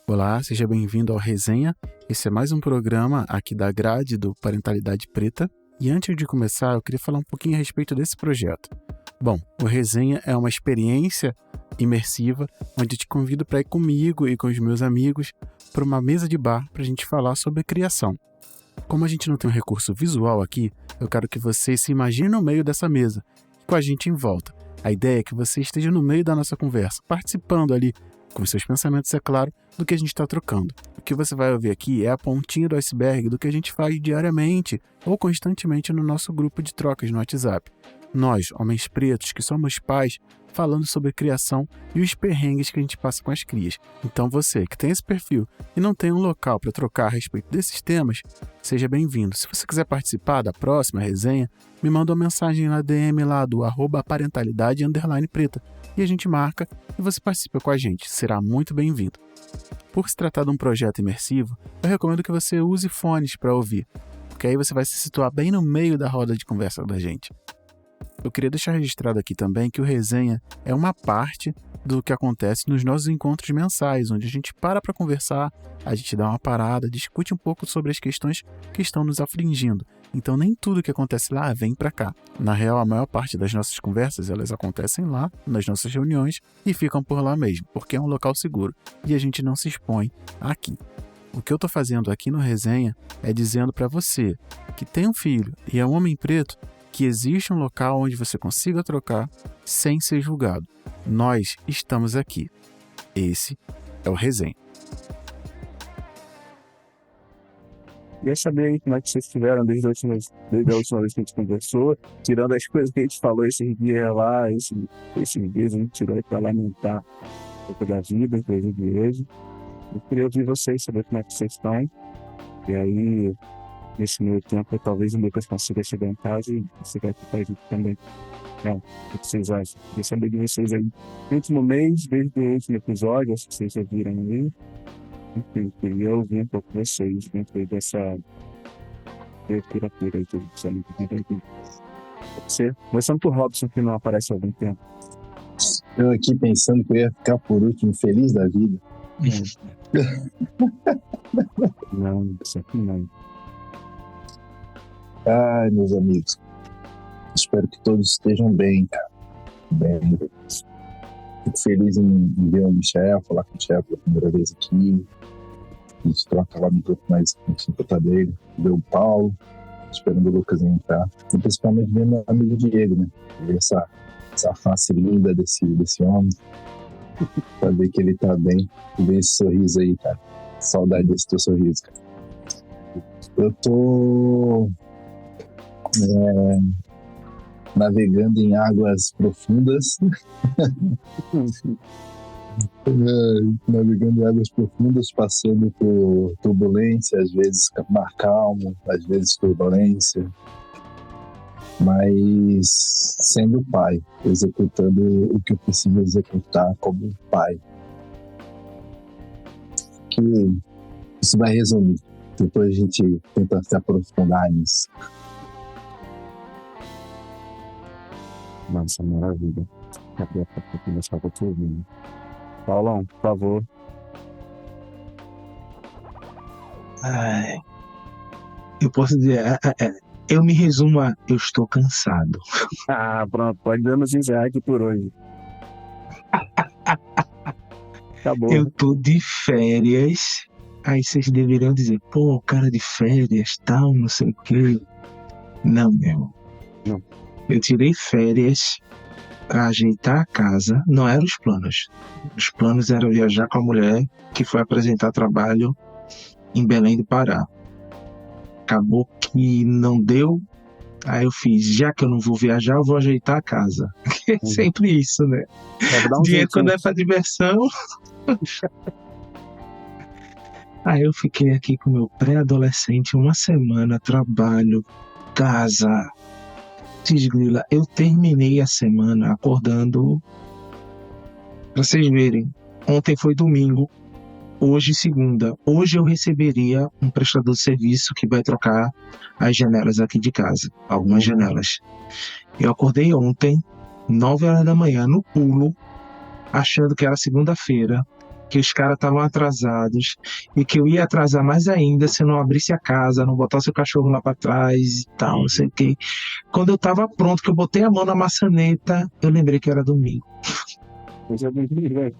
Olá, seja bem-vindo ao Resenha. Esse é mais um programa aqui da grade do Parentalidade Preta. E antes de começar, eu queria falar um pouquinho a respeito desse projeto. Bom, o Resenha é uma experiência imersiva onde eu te convido para ir comigo e com os meus amigos para uma mesa de bar para a gente falar sobre criação. Como a gente não tem um recurso visual aqui, eu quero que você se imagine no meio dessa mesa, com a gente em volta. A ideia é que você esteja no meio da nossa conversa, participando ali, com seus pensamentos, é claro, do que a gente está trocando. O que você vai ouvir aqui é a pontinha do iceberg do que a gente faz diariamente ou constantemente no nosso grupo de trocas no WhatsApp. Nós, homens pretos, que somos pais, falando sobre criação e os perrengues que a gente passa com as crias. Então você, que tem esse perfil e não tem um local para trocar a respeito desses temas, seja bem-vindo. Se você quiser participar da próxima resenha, me manda uma mensagem na DM lá do @parentalidade_preta e a gente marca e você participa com a gente. Será muito bem-vindo. Por se tratar de um projeto imersivo, eu recomendo que você use fones para ouvir, porque aí você vai se situar bem no meio da roda de conversa da gente. Eu queria deixar registrado aqui também que o Resenha é uma parte do que acontece nos nossos encontros mensais, onde a gente para conversar, a gente dá uma parada, discute um pouco sobre as questões que estão nos afligindo. Então nem tudo que acontece lá vem para cá. Na real, a maior parte das nossas conversas, elas acontecem lá, nas nossas reuniões, e ficam por lá mesmo, porque é um local seguro e a gente não se expõe aqui. O que eu tô fazendo aqui no Resenha é dizendo para você que tem um filho e é um homem preto, que existe um local onde você consiga trocar sem ser julgado. Nós estamos aqui. Esse é o Resenha. Queria saber aí como é que vocês estiveram desde a última vez que a gente conversou, tirando as coisas que a gente falou esses dias lá, esses dias a gente tirou aí para lamentar um pouco da vida, inclusive hoje. Eu queria ouvir vocês, saber como é que vocês estão. E aí, nesse meio tempo, talvez o Lucas consiga chegar em casa e você vai ficar junto também. O que vocês acham? Queria saber de vocês aí. Último mês, desde o último episódio, acho que vocês já viram aí. Enfim, queria ouvir um pouco de vocês dentro dessa terapia aí que você pode ser. Começando por Robson, que não aparece há algum tempo. Eu aqui pensando que eu ia ficar por último, feliz da vida. Não, isso aqui não. Ai, meus amigos, espero que todos estejam bem, cara. Bem. Fico feliz em ver o Michel, falar com o Michel pela primeira vez aqui. A gente troca lá no grupo mais conta dele. Ver o Paulo, esperando o Lucas entrar. E principalmente ver meu amigo Diego, né? Ver essa face linda desse homem. Pra ver que ele tá bem. Ver esse sorriso aí, cara. Saudade desse teu sorriso, cara. Eu tô navegando em águas profundas. Navegando em águas profundas, passando por turbulência, às vezes mar calmo, às vezes turbulência, mas sendo pai, executando o que eu preciso executar como pai. Que isso vai resumir, depois a gente tenta se aprofundar nisso. Nossa, maravilha. Cadê a foto que nós estávamos ouvindo? Paulão, por favor. Eu posso dizer, eu me resumo a eu estou cansado. Pronto, pode darmos encerrar aqui por hoje. Acabou. Eu tô de férias, aí vocês deveriam dizer, pô, cara de férias, tal, não sei o quê. Não, meu irmão. Não. Eu tirei férias para ajeitar a casa, não eram os planos. Os planos eram viajar com a mulher que foi apresentar trabalho em Belém do Pará. Acabou que não deu, aí eu fiz, já que eu não vou viajar, eu vou ajeitar a casa. É sempre isso, né? Dinheiro quando é pra diversão. Aí eu fiquei aqui com meu pré-adolescente uma semana, trabalho, casa. Desgrila, eu terminei a semana acordando, pra vocês verem, ontem foi domingo, hoje segunda. Hoje eu receberia um prestador de serviço que vai trocar as janelas aqui de casa, algumas janelas. Eu acordei ontem, 9 horas da manhã, no pulo, achando que era segunda-feira, que os caras estavam atrasados e que eu ia atrasar mais ainda se eu não abrisse a casa, não botasse o cachorro lá para trás e tal, não sei o quê. Quando eu tava pronto, que eu botei a mão na maçaneta, eu lembrei que era domingo. Eu já dormi, velho.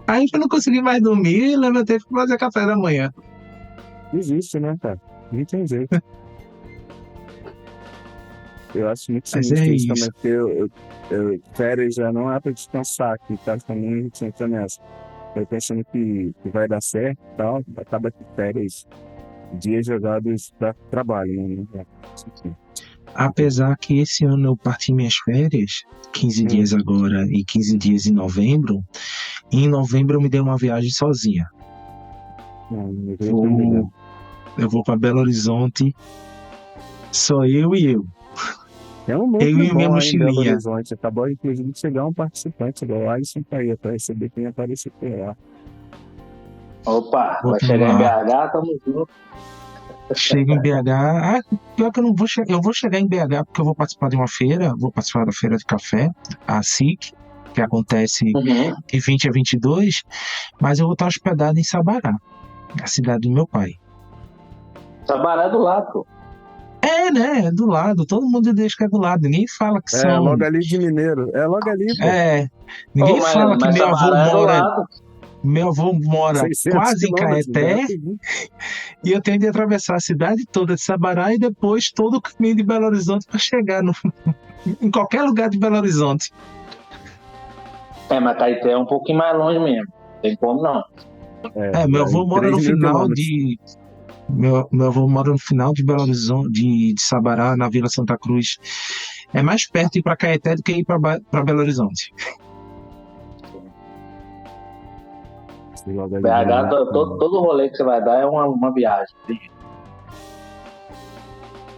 Aí eu não consegui mais dormir e levantei para fazer café da manhã. Existe, né, cara? Não tem jeito. Eu acho muito Mas sinistro é isso isso. também, porque férias já não é pra descansar, que tá também a gente entra nessa. Eu pensando que vai dar certo e tal, acaba que férias, dias jogados para trabalho, né? Apesar que esse ano eu parti minhas férias, 15 dias agora e 15 dias em novembro. E em novembro eu me dei uma viagem sozinha. Eu vou para Belo Horizonte, só eu e eu. É um Eu núcleo e minha bom aí em Belo mochilinha. Horizonte. Acabou, inclusive, de chegar um participante igual o Alisson tá aí, para receber quem aparecer por lá. Opa, Vou vai por chegar em lá. BH, tamo junto. Chego em BH. Pior que eu não vou chegar. Eu vou chegar em BH porque eu vou participar de uma feira. Vou participar da feira de café, a SIC, que acontece Uhum. de 20 a 22. Mas eu vou estar hospedado em Sabará, a cidade do meu pai. Sabará do lado, pô. É, né? É do lado. Todo mundo diz que é do lado. Ninguém fala que É, são. logo ali de Mineiro. É logo ali, pô. É. Ninguém fala que Mas meu avô Sabará é do mora. lado. Meu avô mora 600 quase em quilômetros, né? Caeté e eu tenho de atravessar a cidade toda de Sabará e depois todo o caminho de Belo Horizonte para chegar em qualquer lugar de Belo Horizonte. Mas Caeté é um pouquinho mais longe mesmo. Tem como não. Meu avô mora no 3.000 final quilômetros. de. Meu avô mora no final de Belo Horizonte, de Sabará, na Vila Santa Cruz. É mais perto ir para Caeté do que ir para Belo Horizonte. Logo ali de BH, Mineiro. todo rolê que você vai dar é uma viagem.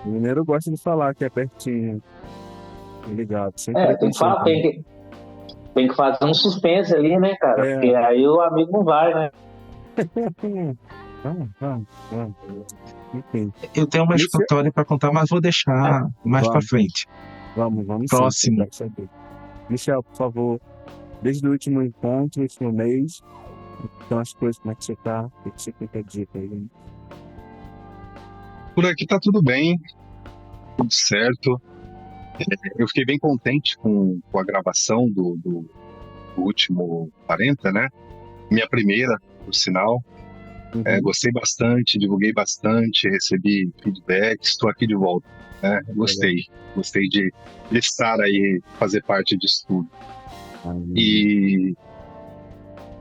O mineiro gosta de falar que é pertinho. Ligado. Sempre Tem que falar, tem que fazer um suspense ali, né, cara? É. Porque aí o amigo não vai, né? Vamos. Enfim, Eu tenho uma história para contar, mas vou deixar mais para Vamos. frente. vamos. Próximo. Sim, quero saber. Michel, por favor, desde o último encontro, último mês, então as coisas, como é que você tá? O que você tem pra dizer pra ele? Por aqui tá tudo bem, tudo certo. Eu fiquei bem contente com a gravação do último 40, né? Minha primeira, por sinal. Gostei bastante, divulguei bastante, recebi feedback, estou aqui de volta. Né? Gostei de estar aí, fazer parte disso tudo. E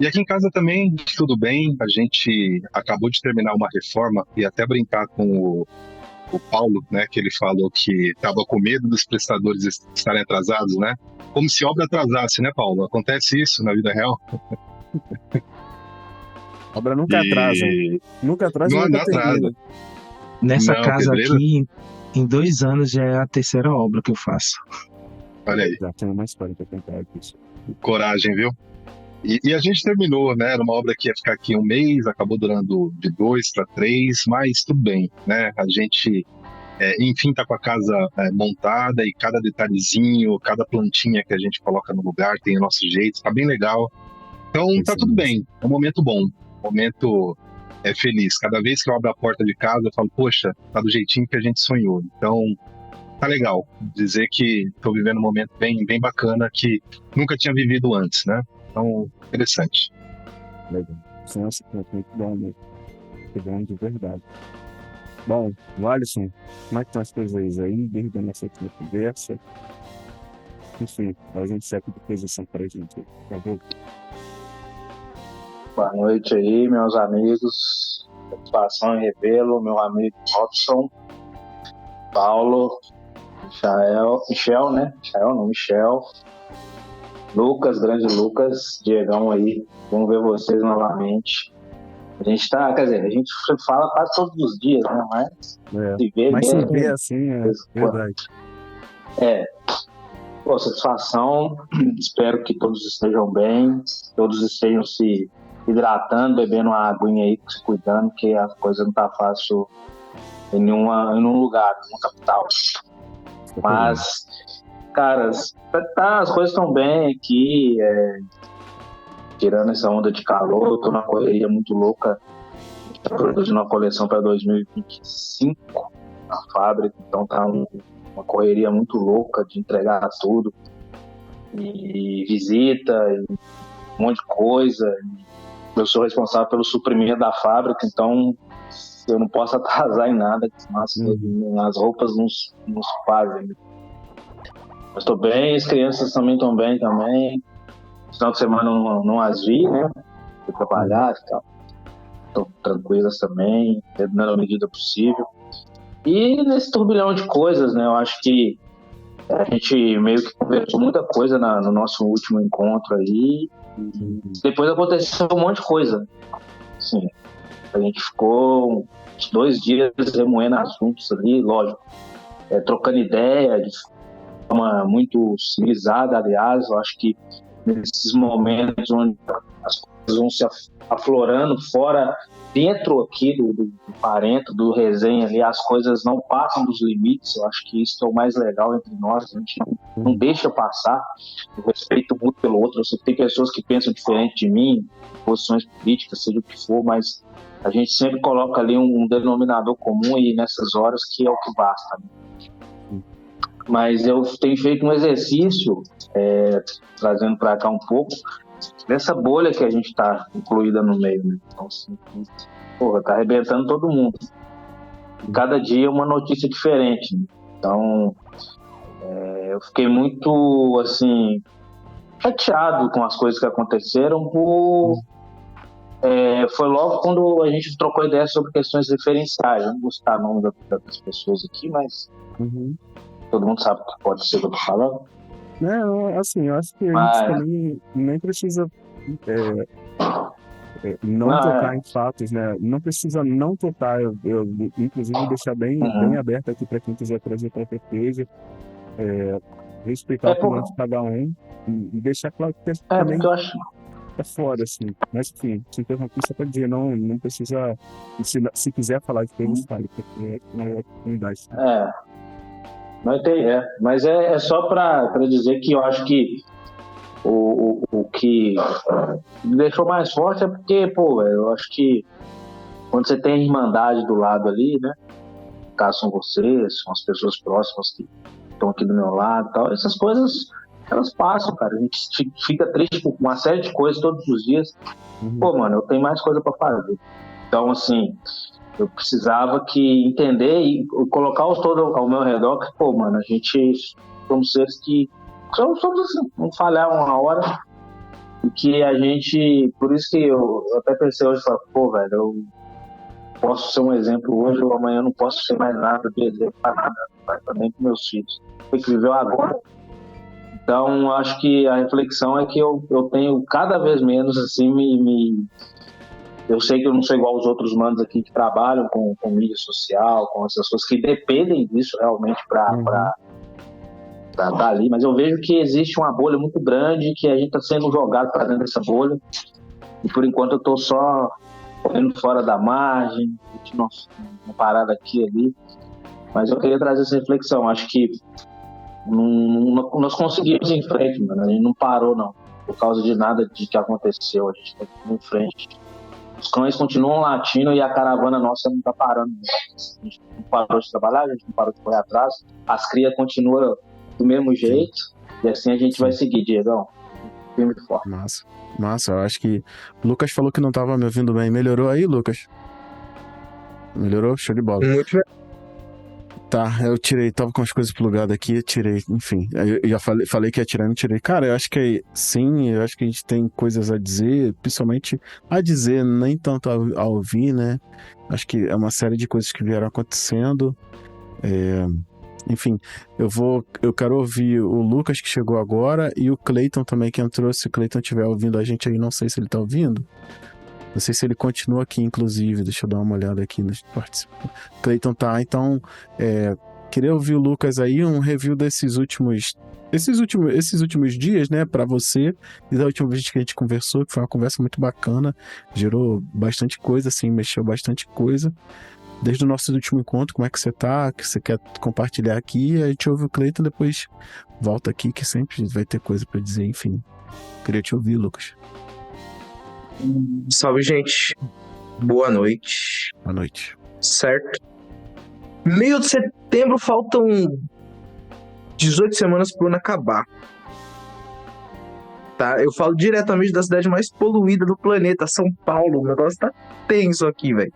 aqui em casa também, tudo bem. A gente acabou de terminar uma reforma e até brincar com o Paulo, né, que ele falou que estava com medo dos prestadores estarem atrasados, né? Como se obra atrasasse, né, Paulo? Acontece isso na vida real? Obra nunca atrasa. Nunca atrasa e Não nunca atrasa. termina. Nessa Não, casa pedreiro? aqui, em 2 anos já é a terceira obra que eu faço. Olha aí, Já tem uma história pra contar aqui. coragem, viu? E a gente terminou, né? Era uma obra que ia ficar aqui 1 mês, acabou durando de 2 para 3, mas tudo bem, né? A gente, enfim, tá com a casa montada e cada detalhezinho, cada plantinha que a gente coloca no lugar tem o nosso jeito, tá bem legal. Então tá tudo bem, é um momento bom, um momento feliz. Cada vez que eu abro a porta de casa, eu falo, poxa, tá do jeitinho que a gente sonhou. Então tá legal dizer que tô vivendo um momento bem, bem bacana que nunca tinha vivido antes, né? Então, interessante. Legal. Nossa, muito bom, né? Muito bom de verdade. Bom, Alisson, como é que estão as coisas aí, desde a nossa última conversa? Enfim, a gente segue depois essa pra gente, por favor. Boa noite aí, meus amigos. Satisfação em revê-lo, meu amigo Robson, Paulo, Michel, né? Michel. Lucas, grande Lucas, Diegão aí, vamos ver vocês novamente. A gente a gente fala quase todos os dias, né? Mas se vê Mas mesmo. se vê assim, é verdade. Satisfação, espero que todos estejam bem, todos estejam se hidratando, bebendo uma aguinha aí, se cuidando, que a coisa não tá fácil em nenhum lugar, nenhuma capital. Mas, cara, as coisas estão bem aqui. tirando essa onda de calor, eu tô numa correria muito louca, tá produzindo uma coleção para 2025 na fábrica, então tá uma correria muito louca de entregar tudo, e visita, e um monte de coisa. Eu sou responsável pelo suprimento da fábrica, então eu não posso atrasar em nada, senão as roupas não se fazem. Mas estou bem, as crianças também estão bem também. Final de semana não as vi, né? Fui trabalhar e tal. Estão tranquilas também, na medida possível. E nesse turbilhão de coisas, né? Eu acho que a gente meio que conversou muita coisa no nosso último encontro aí. E depois aconteceu um monte de coisa. Assim, a gente ficou uns 2 dias remoendo assuntos ali, lógico. Trocando ideia de forma muito civilizada, aliás. Eu acho que nesses momentos onde as coisas vão se aflorando fora, dentro aqui do parento, do resenha ali, as coisas não passam dos limites. Eu acho que isso é o mais legal entre nós, a gente não deixa passar o respeito muito pelo outro. Eu sei que tem pessoas que pensam diferente de mim, posições políticas, seja o que for, mas a gente sempre coloca ali um denominador comum, e nessas horas que é o que basta, né? Mas eu tenho feito um exercício, trazendo para cá um pouco, dessa bolha que a gente está incluída no meio, né? Então, assim, tá arrebentando todo mundo. Cada dia uma notícia diferente, né? Então, eu fiquei muito, assim, chateado com as coisas que aconteceram. Foi logo quando a gente trocou ideia sobre questões referenciais. Eu não vou citar o nome das pessoas aqui, mas... Todo mundo sabe o que pode ser o que eu tô falando. Assim, eu acho que a gente também nem precisa não tocar em fatos, né? Não precisa não tocar. Eu inclusive, deixar bem aberto aqui para quem quiser trazer qualquer coisa, respeitar a opinião de cada um, e deixar claro que também porque eu acho... é fora, assim. Mas, enfim, se interromper, só para dizer, não precisa... Se quiser falar de coisas, fale, porque não é oportunidade. Mas é só para dizer que eu acho que o que me deixou mais forte é porque, eu acho que quando você tem a irmandade do lado ali, né? No caso são vocês, são as pessoas próximas que estão aqui do meu lado e tal, essas coisas, elas passam, cara. A gente fica triste por uma série de coisas todos os dias. Mano, eu tenho mais coisa para fazer. Então, assim... Eu precisava entender e colocar os todos ao meu redor que, mano, a gente somos seres que somos assim, vamos falhar uma hora, e que a gente, por isso que eu até pensei hoje, velho, eu posso ser um exemplo hoje ou amanhã, eu não posso ser mais nada de exemplo para nada, também para meus filhos. Foi que viveu agora. Então, acho que a reflexão é que eu tenho cada vez menos, assim, eu sei que eu não sou igual aos outros manos aqui que trabalham com mídia social, com essas coisas que dependem disso realmente para estar ali, mas eu vejo que existe uma bolha muito grande, que a gente está sendo jogado para dentro dessa bolha, e por enquanto eu estou só correndo fora da margem, uma parada aqui e ali, mas eu queria trazer essa reflexão. Acho que nós conseguimos ir em frente, mano. A gente não parou, não, por causa de nada de que aconteceu. A gente tem que ir em frente. Os cães continuam latindo e a caravana nossa não está parando. A gente não parou de trabalhar, a gente não parou de correr atrás. As crias continuam do mesmo jeito. E assim a gente vai seguir, Diegão. Firme e forte. Massa, eu acho que o Lucas falou que não estava me ouvindo bem. Melhorou aí, Lucas? Melhorou? Show de bola. Muito bem. Tá, eu tirei, tava com as coisas plugadas aqui, tirei, enfim. Eu já falei que ia tirar, não tirei. Cara, eu acho que sim, eu acho que a gente tem coisas a dizer, principalmente a dizer, nem tanto a ouvir, né? Acho que é uma série de coisas que vieram acontecendo. Enfim, eu quero ouvir o Lucas, que chegou agora, e o Cleiton também, que entrou. Se o Cleiton estiver ouvindo a gente aí, não sei se ele tá ouvindo. Não sei se ele continua aqui, inclusive. Deixa eu dar uma olhada aqui nos participantes. Cleiton tá, então... queria ouvir o Lucas aí, um review desses últimos dias, né, pra você, e da última vez que a gente conversou, que foi uma conversa muito bacana, gerou bastante coisa, assim, mexeu bastante coisa. Desde o nosso último encontro, como é que você tá, que você quer compartilhar aqui, a gente ouve o Cleiton, depois volta aqui, que sempre vai ter coisa pra dizer, enfim. Queria te ouvir, Lucas. Salve, gente. Boa noite. Boa noite. Certo? Meio de setembro, faltam 18 semanas pro ano acabar. Tá? Eu falo diretamente da cidade mais poluída do planeta, São Paulo. O negócio tá tenso aqui, velho.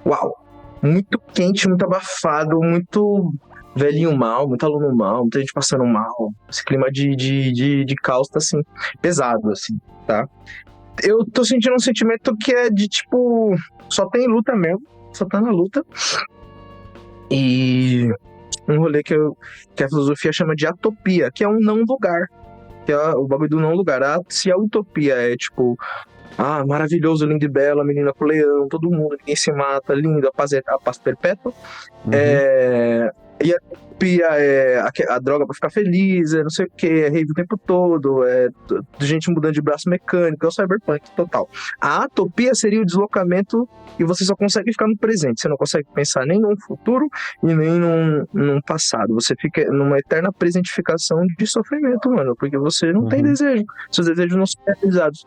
Uau! Muito quente, muito abafado, muito velhinho mal, muito aluno mal, muita gente passando mal. Esse clima de caos tá, assim, pesado, assim, tá? Eu tô sentindo um sentimento que é de, tipo, só tem luta mesmo, só tá na luta. E um rolê que a filosofia chama de atopia, que é um não lugar. Que é o bagulho do não lugar. Se a utopia é, tipo, maravilhoso, lindo e belo, a menina com o leão, todo mundo, ninguém se mata, lindo, a paz perpétua. E a utopia é a droga pra ficar feliz, não sei o que, é rave o tempo todo, gente mudando de braço mecânico, é o cyberpunk total. A atopia seria o deslocamento e você só consegue ficar no presente, você não consegue pensar nem num futuro e nem num passado, você fica numa eterna presentificação de sofrimento, mano, porque você não tem desejo, seus desejos não são realizados.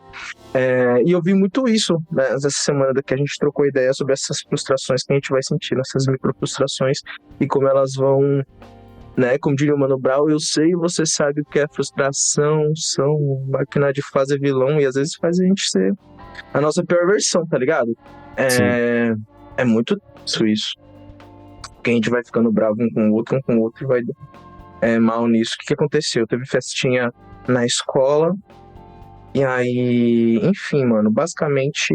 E eu vi muito isso, né, essa semana que a gente trocou ideia sobre essas frustrações que a gente vai sentindo, essas micro frustrações e como elas vão, né, como diria o Mano Brown, eu sei, você sabe o que é frustração, são máquina de fazer vilão e às vezes faz a gente ser a nossa pior versão, tá ligado? É muito isso. Porque a gente vai ficando bravo um com o outro e vai mal nisso. O que aconteceu? Teve festinha na escola e aí, enfim, mano, basicamente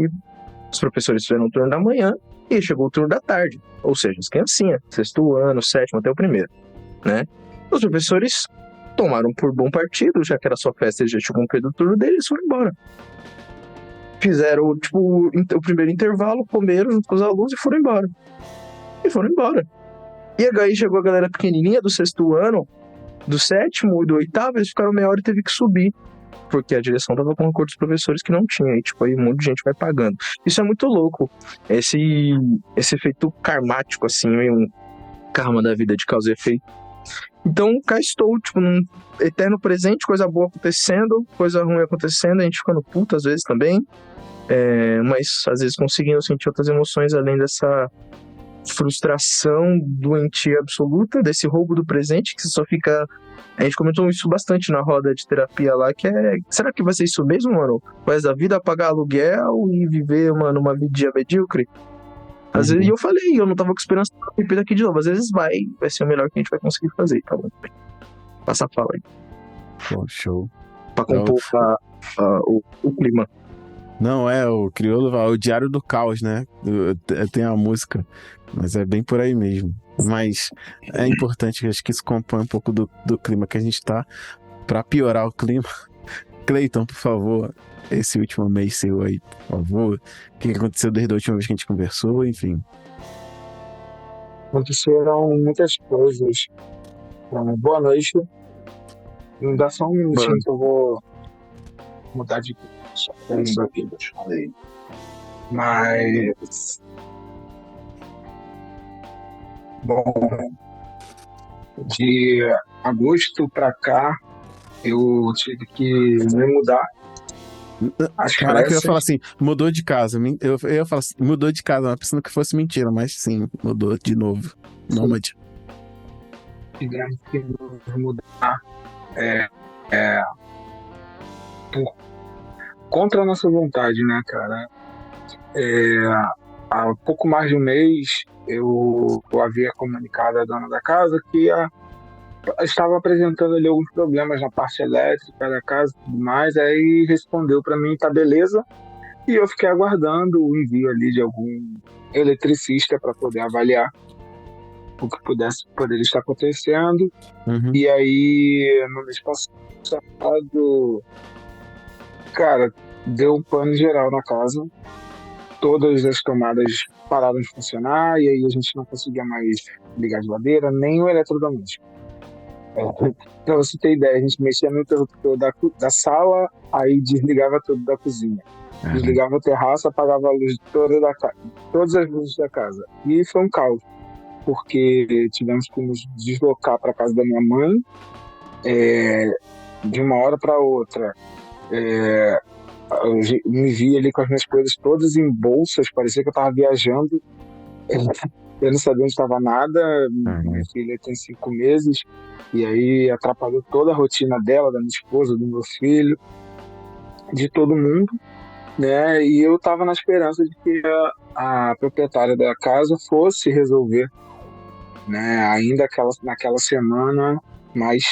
os professores fizeram o turno da manhã e chegou o turno da tarde, ou seja, as criancinhas, 6º ano, 7º até o 1º, né? Os professores tomaram por bom partido, já que era só festa, eles já tinham cumprido o turno deles e foram embora. Fizeram, tipo, o primeiro intervalo, comeram junto com os alunos e foram embora. E aí chegou a galera pequenininha do 6º ano, do 7º e do 8º, eles ficaram meia hora e teve que subir. Porque a direção tava com um acordo dos professores que não tinha. E, tipo, aí um monte de gente vai pagando. Isso é muito louco. Esse efeito karmático, assim, um karma da vida de causa e efeito. Então, cá estou, tipo, num eterno presente, coisa boa acontecendo, coisa ruim acontecendo, a gente ficando puto às vezes também. Mas, às vezes, conseguindo sentir outras emoções além dessa frustração doentia absoluta, desse roubo do presente, que você só fica... A gente comentou isso bastante na roda de terapia lá, que será que vai ser isso mesmo, mano? Vai da vida pagar aluguel e viver, mano, uma vidinha medíocre? Às vezes, e eu falei, eu não tava com esperança de repetir aqui de novo, às vezes vai ser o melhor que a gente vai conseguir fazer, tá bom? Passa a fala aí. Pô, show. Pra compor o clima. Não, o crioulo, o Diário do Caos, né? Tem a música, mas é bem por aí mesmo. Mas é importante, acho que isso compõe um pouco do clima que a gente tá. Pra piorar o clima, Cleiton, por favor, esse último mês seu aí, por favor. O que aconteceu desde a última vez que a gente conversou, enfim. Aconteceram muitas coisas. Boa noite. Me dá só um minutinho que eu vou mudar de isso aqui, eu te falei. Mas... Bom, de agosto pra cá, eu tive que me mudar. Caraca, eu ia falar assim, mudou de casa. Eu ia falar assim, mudou de casa, mas pensando que fosse mentira, mas sim, mudou de novo. Nômade. Tivemos que nos mudar contra a nossa vontade, né, cara? Há pouco mais de um mês, eu havia comunicado à dona da casa que estava apresentando ali alguns problemas na parte elétrica da casa e tudo mais, aí respondeu para mim, tá beleza, e eu fiquei aguardando o envio ali de algum eletricista para poder avaliar o que poderia estar acontecendo. E aí, no mês passado, cara, deu um pano geral na casa, todas as tomadas pararam de funcionar, e aí a gente não conseguia mais ligar a geladeira, nem o eletrodoméstico. Pra você ter ideia, a gente mexia no interruptor da sala, aí desligava tudo da cozinha. Desligava o terraço, apagava a luz todas as luzes da casa. E foi um caos, porque tivemos que nos deslocar para casa da minha mãe, de uma hora para outra. me vi ali com as minhas coisas todas em bolsas, parecia que eu tava viajando. Eu não sabia onde estava nada. Minha filha tem 5 meses, e aí atrapalhou toda a rotina dela, da minha esposa, do meu filho, de todo mundo, né? E eu estava na esperança de que a proprietária da casa fosse resolver, né? Ainda naquela semana, mas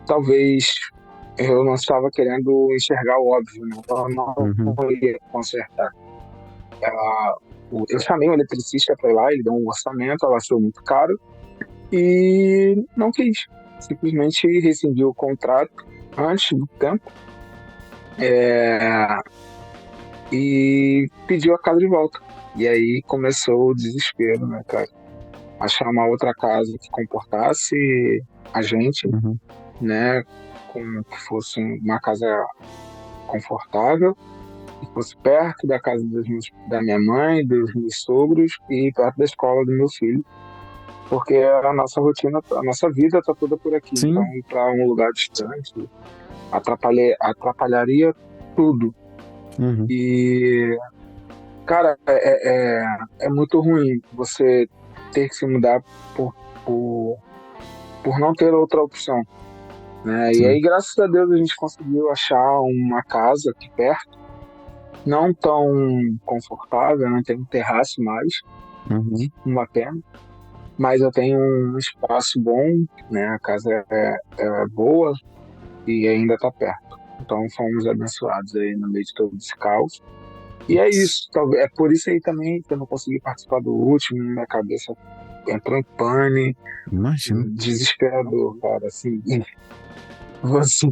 talvez eu não estava querendo enxergar o óbvio, né? Ela não ia consertar. Eu chamei um eletricista para ir lá, ele deu um orçamento, ela achou muito caro e não quis. Simplesmente rescindiu o contrato antes do tempo e pediu a casa de volta. E aí começou o desespero, né, cara? Achar uma outra casa que comportasse a gente, né? Que fosse uma casa confortável, que fosse perto da casa da minha mãe, dos meus sogros e perto da escola do meu filho, porque a nossa rotina, a nossa vida está toda por aqui. Sim. Então, ir para um lugar distante atrapalharia tudo. E, cara, é muito ruim você ter que se mudar por não ter outra opção, né? E aí, graças a Deus, a gente conseguiu achar uma casa aqui perto, não tão confortável, não tem um terraço mais, uma pena, mas eu tenho um espaço bom, né? A casa é boa e ainda está perto. Então fomos abençoados aí no meio de todo esse caos. E é isso, é por isso aí também que eu não consegui participar do último, minha cabeça entrou em pane. Imagina. Desesperador, cara, assim. Você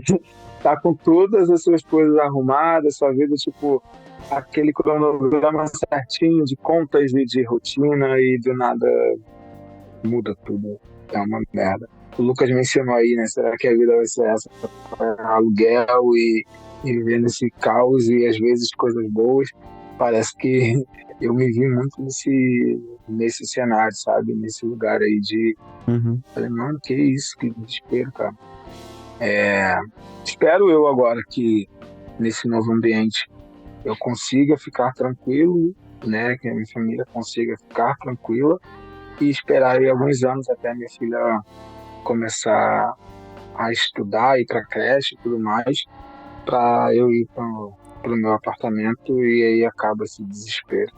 tá com todas as suas coisas arrumadas, sua vida, tipo, aquele cronograma certinho de contas e de rotina, e do nada muda tudo. É uma merda. O Lucas mencionou aí, né? Será que a vida vai ser essa? Aluguel e viver nesse caos e às vezes coisas boas. Parece que eu me vi muito nesse cenário, sabe? Nesse lugar aí de... Falei, mano, que isso? Que desespero, cara. Espero eu agora que nesse novo ambiente eu consiga ficar tranquilo, né? Que a minha família consiga ficar tranquila e esperar aí alguns anos até minha filha começar a estudar, ir para creche e tudo mais, para eu ir pro meu apartamento, e aí acaba esse desespero.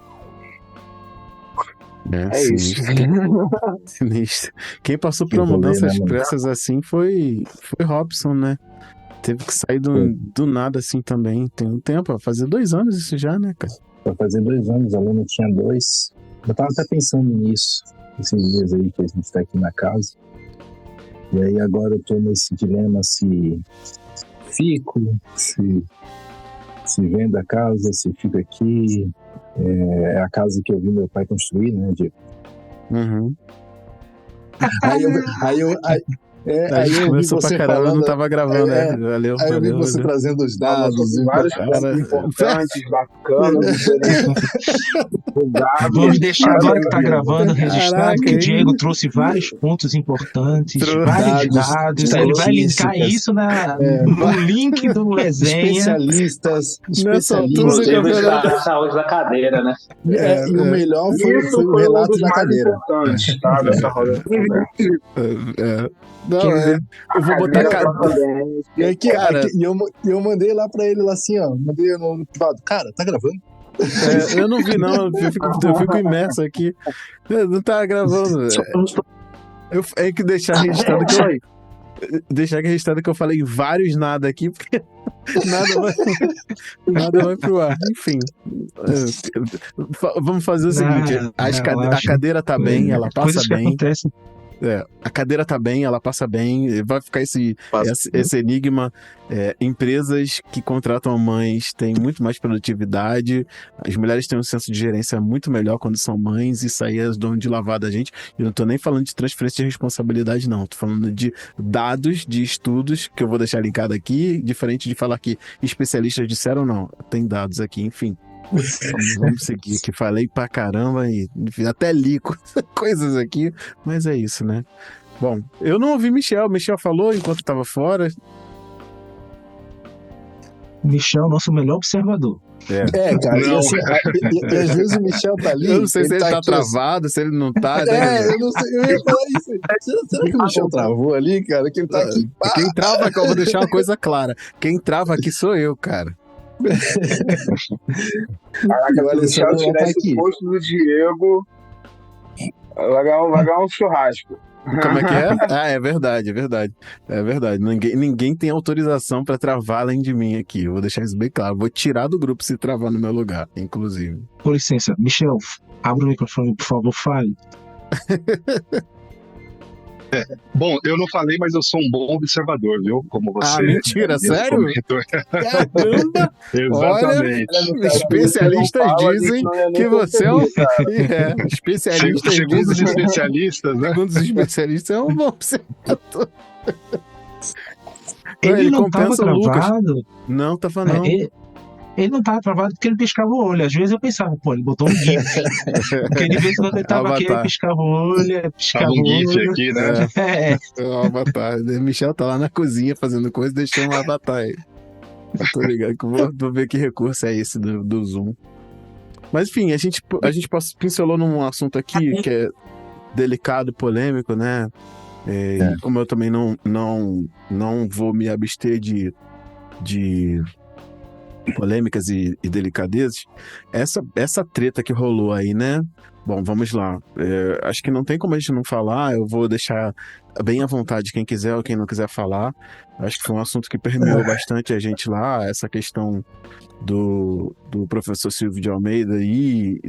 É isso. Sinistro. Quem passou por mudanças expressas assim foi Robson, né? Teve que sair do nada assim também. Tem um tempo, vai fazer 2 anos isso já, né, cara? Vai fazer 2 anos, a Luna tinha 2. Eu tava até pensando nisso, esses dias aí que a gente tá aqui na casa. E aí agora eu tô nesse dilema se fico, se vendo a casa, se fico aqui. É a casa que eu vi meu pai construir, né, Diego? A gente começou pra caramba, falando, não tava gravando, né? Valeu. Aí eu vi você trazendo os dados. Vários pontos importantes, bacanas, Vamos deixar agora que tá gravando, registrado, que o Diego trouxe vários pontos importantes, vários dados. Ele vai linkar isso no link do resenha. Especialistas. A saúde da cadeira, né? E o melhor foi o relato da cadeira. Tá, dessa roda. Não, eu vou botar a cadeira. E eu mandei lá pra ele, lá assim, ó. Mandei no privado. Cara, tá gravando? Eu não vi, não. Eu fico imerso aqui. Não tá gravando. É que deixar registrado que eu falei vários nada aqui, porque nada vai pro ar. Enfim. Vamos fazer o seguinte: a cadeira tá bem, ela passa bem. A cadeira tá bem, ela passa bem, vai ficar esse enigma. Empresas que contratam mães têm muito mais produtividade, as mulheres têm um senso de gerência muito melhor quando são mães, isso aí é dono de lavar da gente. Eu não tô nem falando de transferência de responsabilidade, não, tô falando de dados, de estudos, que eu vou deixar linkado aqui, diferente de falar que especialistas disseram, não, tem dados aqui, enfim. Vamos seguir aqui, falei pra caramba e até li coisas aqui, mas é isso, né? Bom, eu não ouvi Michel falou enquanto tava fora. Michel é o nosso melhor observador. Cara, Não. e às vezes o Michel tá ali. Eu não sei se ele tá aqui, assim. travado, se ele não tá, né? Eu não sei, eu ia falar isso. Será que o Michel travou ali, cara? Que ele tá aqui. Pá! Quem trava aqui, eu vou deixar uma coisa clara. Quem trava aqui sou eu, cara. Caraca, se o Michel tirar esse posto do Diego, vai ganhar um churrasco. Como é que é? Ah, é verdade. É verdade. Ninguém tem autorização pra travar além de mim aqui. Eu vou deixar isso bem claro. Vou tirar do grupo se travar no meu lugar, inclusive. Com licença, Michel, abra o microfone, por favor, fale. Bom, eu não falei, mas eu sou um bom observador, viu? Como você. Mentira, sério? Comentou. Caramba! Exatamente. Olha, especialistas dizem que você é um... especialistas Segundo os dizem... especialistas, né? Segundo os especialistas, é um bom observador. Ele não tava compensa o Lucas. travado. Não, tava não. Ele não tava travado porque ele piscava o olho. Às vezes eu pensava, pô, ele botou um GIF. Porque de vez em quando ele tava aqui, ele piscava o olho, piscava Tava um o GIF olho. aqui, né? É o avatar. O Michel tá lá na cozinha fazendo coisa, deixou um avatar aí. Eu tô ligado que eu vou ver que recurso é esse do Zoom. Mas enfim, a gente pincelou num assunto aqui que é delicado e polêmico, né? Como eu também não vou me abster de polêmicas e delicadezas, essa treta que rolou aí, né? Bom, vamos lá. Acho que não tem como a gente não falar, eu vou deixar bem à vontade quem quiser ou quem não quiser falar. Acho que foi um assunto que permeou bastante a gente lá, essa questão do professor Silvio de Almeida e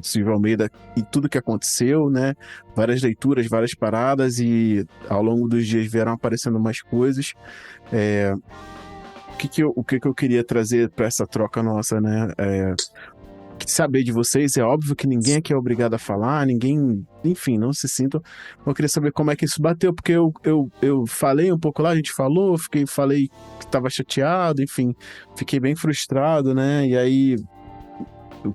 tudo que aconteceu, né? Várias leituras, várias paradas e ao longo dos dias vieram aparecendo mais coisas. O que eu queria trazer para essa troca nossa, né? Saber de vocês, é óbvio que ninguém aqui é obrigado a falar, ninguém, enfim, não se sintam. Eu queria saber como é que isso bateu, porque eu falei um pouco lá, a gente falou, falei que estava chateado, enfim, fiquei bem frustrado, né? E aí eu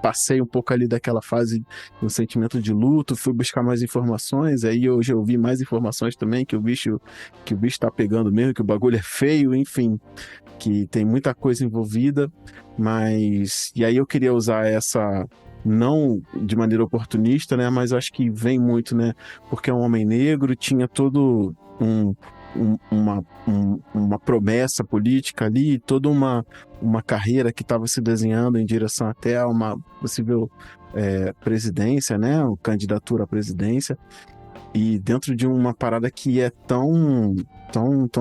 passei um pouco ali daquela fase do sentimento de luto, fui buscar mais informações, aí hoje eu vi mais informações também, que o bicho tá pegando mesmo, que o bagulho é feio, enfim, que tem muita coisa envolvida, mas... E aí eu queria usar essa, não de maneira oportunista, né, mas acho que vem muito, né, porque é um homem negro, tinha todo uma promessa política ali, toda uma carreira que estava se desenhando em direção até a uma possível presidência, né, candidatura à presidência, e dentro de uma parada que é tão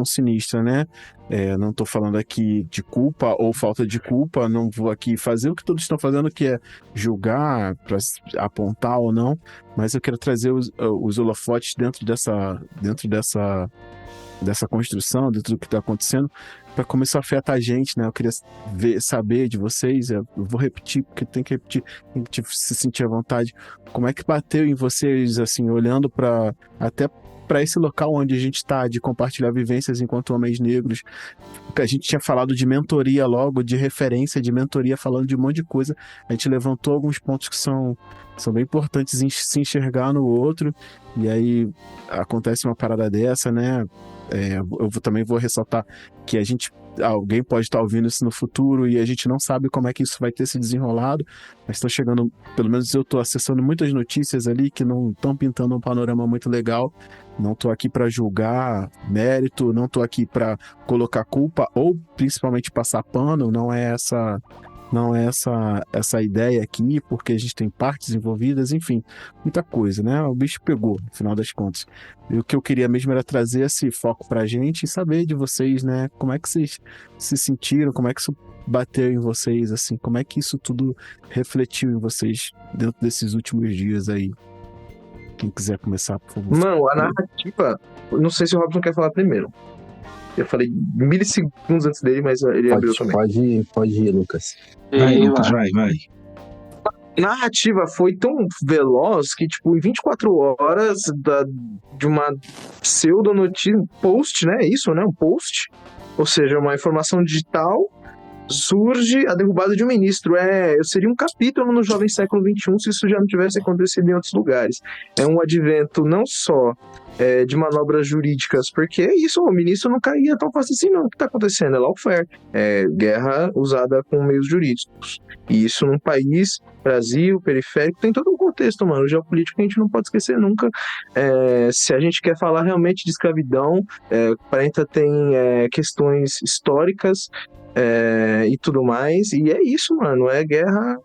sinistra, né? Não estou falando aqui de culpa ou falta de culpa, não vou aqui fazer o que todos estão fazendo, que é julgar, para apontar ou não, mas eu quero trazer os holofotes dentro dessa construção, dentro do que está acontecendo, para começar a afetar a gente, né? Eu queria saber de vocês, eu vou repetir, porque tem que repetir, tem que se sentir à vontade. Como é que bateu em vocês, assim, olhando até para esse local onde a gente está, de compartilhar vivências enquanto homens negros? A gente tinha falado de mentoria logo, de referência, de mentoria, falando de um monte de coisa. A gente levantou alguns pontos que são bem importantes em se enxergar no outro, e aí acontece uma parada dessa, né? Eu também vou ressaltar que alguém pode estar ouvindo isso no futuro e a gente não sabe como é que isso vai ter se desenrolado, mas estão chegando, pelo menos eu estou acessando muitas notícias ali que não estão pintando um panorama muito legal. Não estou aqui para julgar mérito, não estou aqui para colocar culpa ou principalmente passar pano, não é essa ideia aqui, porque a gente tem partes envolvidas, enfim, muita coisa, né? O bicho pegou, no final das contas. E o que eu queria mesmo era trazer esse foco pra gente e saber de vocês, né? Como é que vocês se sentiram, como é que isso bateu em vocês, assim, como é que isso tudo refletiu em vocês dentro desses últimos dias aí. Quem quiser começar, por favor. Mano, a narrativa, não sei se o Robson quer falar primeiro. Eu falei milissegundos antes dele, mas ele abriu também. Pode ir, Lucas. Vai, Lucas, vai. A narrativa foi tão veloz que, tipo, em 24 horas de uma pseudo-notícia, post, né? Isso, né? Um post. Ou seja, uma informação digital surge a derrubada de um ministro. Seria um capítulo no Jovem Século XXI se isso já não tivesse acontecido em outros lugares. É um advento não só de manobras jurídicas, porque é isso, o ministro não caía tão fácil assim, não. O que está acontecendo? É lawfare, guerra usada com meios jurídicos. E isso num país, Brasil, periférico, tem todo um contexto, mano, geopolítico que a gente não pode esquecer nunca. Se a gente quer falar realmente de escravidão, o Parenta tem questões históricas e tudo mais, e é isso, mano, é guerra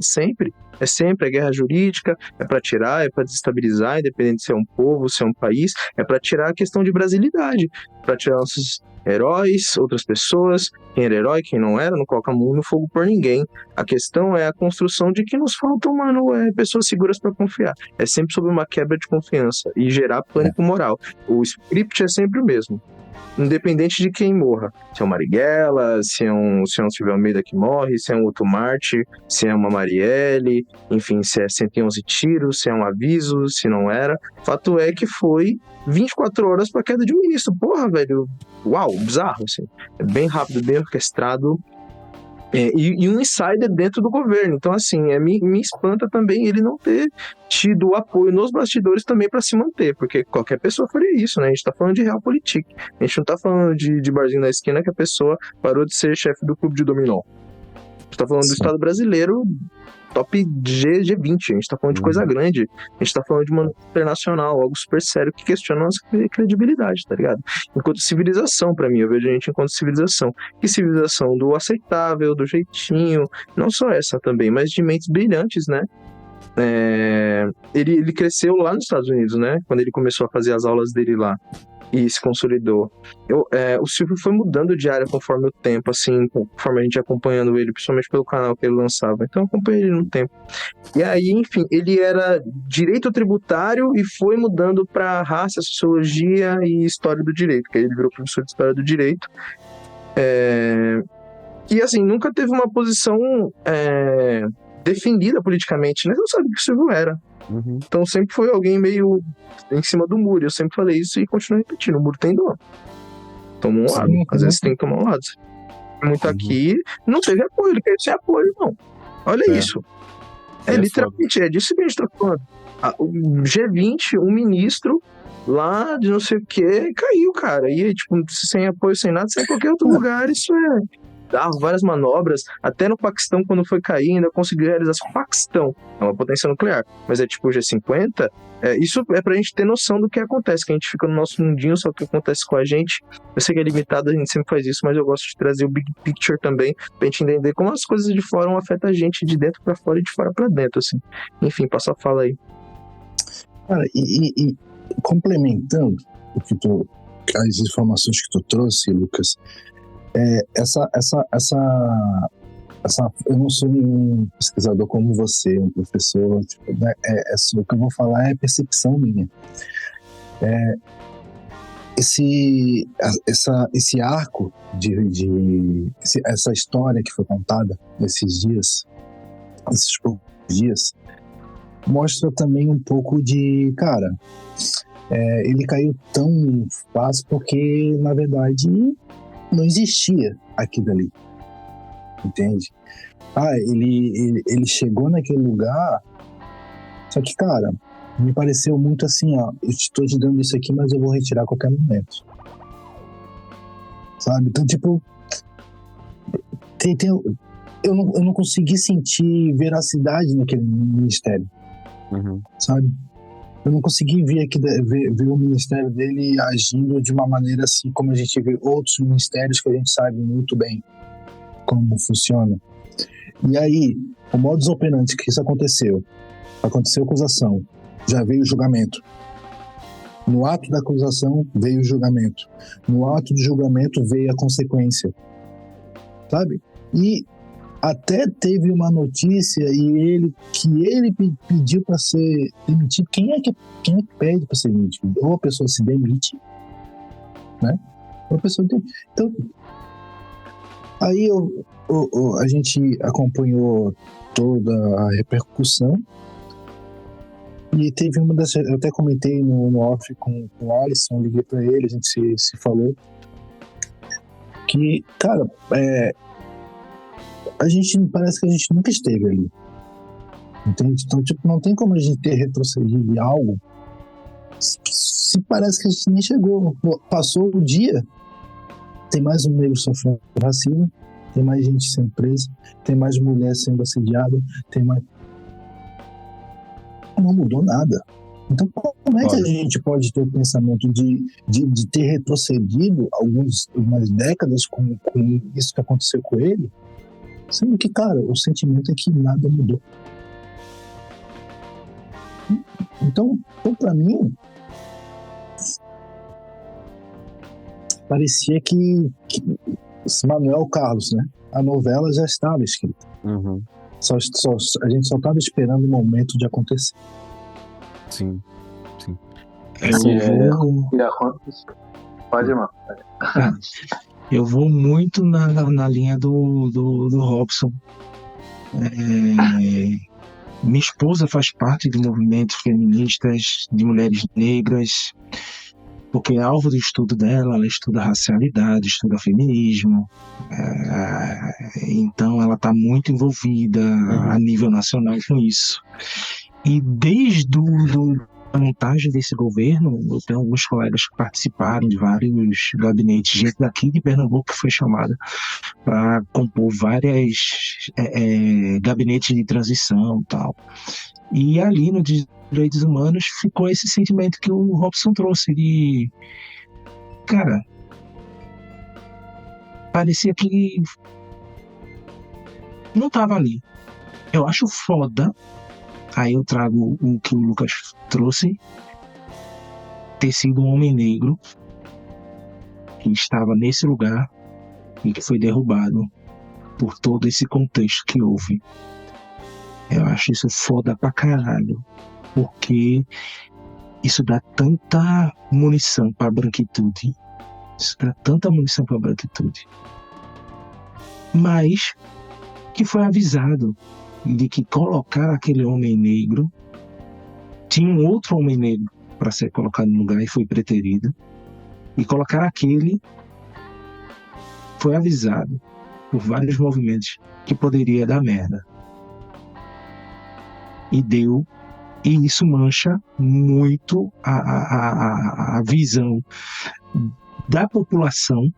sempre. É sempre a guerra jurídica, é para tirar, é para desestabilizar, independente se é um povo, se é um país, é para tirar a questão de brasilidade, para tirar nossos heróis, outras pessoas, quem era herói, quem não era, não coloca a mão no fogo por ninguém. A questão é a construção de que nos faltam, mano, pessoas seguras para confiar. É sempre sobre uma quebra de confiança e gerar pânico moral. O script é sempre o mesmo, independente de quem morra. Se é um Marighella, se é um Silvio Almeida que morre, se é um outro Marte, se é uma Marielle, enfim, se é 111 tiros, se é um aviso, se não era. Fato é que foi 24 horas para a queda de um ministro. Porra, velho, uau, bizarro, assim. É bem rápido, bem orquestrado. E um insider dentro do governo. Então, assim, me espanta também ele não ter tido o apoio nos bastidores também para se manter, porque qualquer pessoa faria isso, né? A gente tá falando de realpolitik. A gente não tá falando de barzinho na esquina que a pessoa parou de ser chefe do clube de dominó. A gente tá falando do Estado brasileiro top G20, a gente tá falando de coisa grande, a gente tá falando de uma internacional, algo super sério que questiona a nossa credibilidade, tá ligado? Enquanto civilização, pra mim, eu vejo a gente enquanto civilização. Que civilização do aceitável, do jeitinho, não só essa também, mas de mentes brilhantes, né? Ele cresceu lá nos Estados Unidos, né? Quando ele começou a fazer as aulas dele lá e se consolidou. O Silvio foi mudando de área conforme o tempo, assim, conforme a gente ia acompanhando ele, principalmente pelo canal que ele lançava. Então eu acompanhei ele no tempo. E aí, enfim, ele era direito tributário e foi mudando para raça, sociologia e história do direito, que aí ele virou professor de história do direito. E assim, nunca teve uma posição definida politicamente, né? Não sabe o que o Silvio era. Então sempre foi alguém meio em cima do muro. Eu sempre falei isso e continuo repetindo: o muro tem dono. Toma um lado. Às vezes tem que tomar um lado. Muito aqui não teve apoio, ele quer sem apoio, não. Olha isso. Literalmente, é disso que a gente tá falando. O G20, um ministro lá de não sei o que, caiu, cara. E tipo, sem apoio, sem nada, sem qualquer outro lugar, isso dava várias manobras, até no Paquistão, quando foi cair, ainda conseguiu realizar. O Paquistão é uma potência nuclear, mas é tipo o G50. Isso é pra gente ter noção do que acontece, que a gente fica no nosso mundinho, só que acontece com a gente. Eu sei que é limitado, a gente sempre faz isso, mas eu gosto de trazer o big picture também, pra gente entender como as coisas de fora afetam a gente de dentro pra fora e de fora pra dentro, assim. Enfim, passa a fala aí. Cara, e complementando as informações que tu trouxe, Lucas, eu não sou um pesquisador como você, um professor, o que eu vou falar é percepção minha. Esse arco essa história que foi contada esses poucos dias, mostra também um pouco de, cara, ele caiu tão fácil porque, na verdade, não existia aquilo ali, entende? Ele chegou naquele lugar, só que, cara, me pareceu muito assim, ó, eu estou te dando isso aqui, mas eu vou retirar a qualquer momento, sabe? Então, tipo, eu não consegui sentir veracidade naquele ministério, sabe? Eu não consegui ver o ministério dele agindo de uma maneira assim como a gente vê outros ministérios que a gente sabe muito bem como funciona. E aí, o modus operandi que isso aconteceu a acusação, já veio o julgamento. No ato da acusação veio o julgamento. No ato do julgamento veio a consequência, sabe? E até teve uma notícia que ele pediu para ser demitido. Quem é que pede para ser demitido? Ou a pessoa se demite, né? Ou a pessoa demite. Então, aí a gente acompanhou toda a repercussão e teve uma das... Eu até comentei no off com o Alisson, liguei para ele, a gente se falou que, cara, parece que a gente nunca esteve ali. Entende? Então, tipo, não tem como a gente ter retrocedido em algo se parece que a gente nem chegou. Passou o dia, tem mais um negro sofrendo racismo, tem mais gente sendo presa, tem mais mulher sendo assediada, tem mais... Não mudou nada. Então, como é que a gente pode ter o pensamento de ter retrocedido algumas décadas com isso que aconteceu com ele? Sendo que, cara, o sentimento é que nada mudou. Então para mim, parecia que Manuel Carlos, né? A novela já estava escrita. Uhum. A gente só estava esperando o momento de acontecer. Sim. Pode, irmão. Eu vou muito na linha do Robson. Minha esposa faz parte de movimentos feministas, de mulheres negras, porque é alvo do estudo dela, ela estuda racialidade, estuda feminismo, então ela está muito envolvida a nível nacional com isso. E desde a montagem desse governo, eu tenho alguns colegas que participaram de vários gabinetes, gente daqui de Pernambuco que foi chamada para compor várias gabinetes de transição e tal. E ali no Direitos Humanos ficou esse sentimento que o Robson trouxe de... Cara, parecia que não estava ali. Eu acho foda, aí eu trago o que o Lucas trouxe, ter sido um homem negro que estava nesse lugar e que foi derrubado por todo esse contexto que houve. Eu acho isso foda pra caralho, porque isso dá tanta munição pra branquitude. Mas que foi avisado de que colocar aquele homem negro, tinha um outro homem negro para ser colocado no lugar e foi preterido, e colocar aquele foi avisado por vários movimentos que poderia dar merda. E deu, e isso mancha muito a visão da população,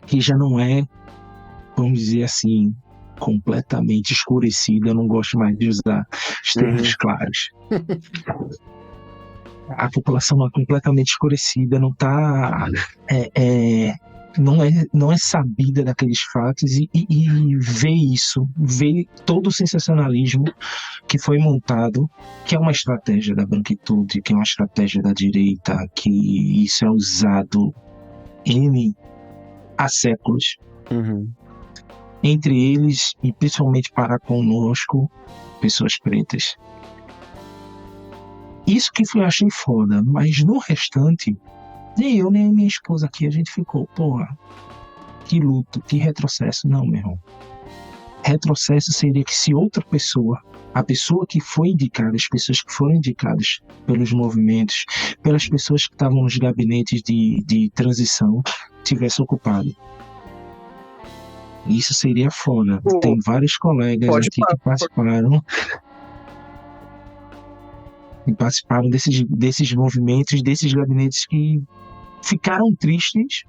que já não é, vamos dizer assim, completamente escurecida. Eu não gosto mais de usar os termos claros. A população é completamente escurecida, não está não é sabida daqueles fatos, e vê isso, vê todo o sensacionalismo que foi montado, que é uma estratégia da branquitude, que é uma estratégia da direita, que isso é usado há séculos. Entre eles, e principalmente para conosco, pessoas pretas. Isso que eu achei foda, mas no restante, nem eu nem minha esposa aqui, a gente ficou, porra, que luto, que retrocesso. Não, meu irmão. Retrocesso seria que se outra pessoa, a pessoa que foi indicada, as pessoas que foram indicadas pelos movimentos, pelas pessoas que estavam nos gabinetes de transição, tivesse ocupado. Isso seria foda. Tem vários colegas aqui que participaram desses movimentos, desses gabinetes, que ficaram tristes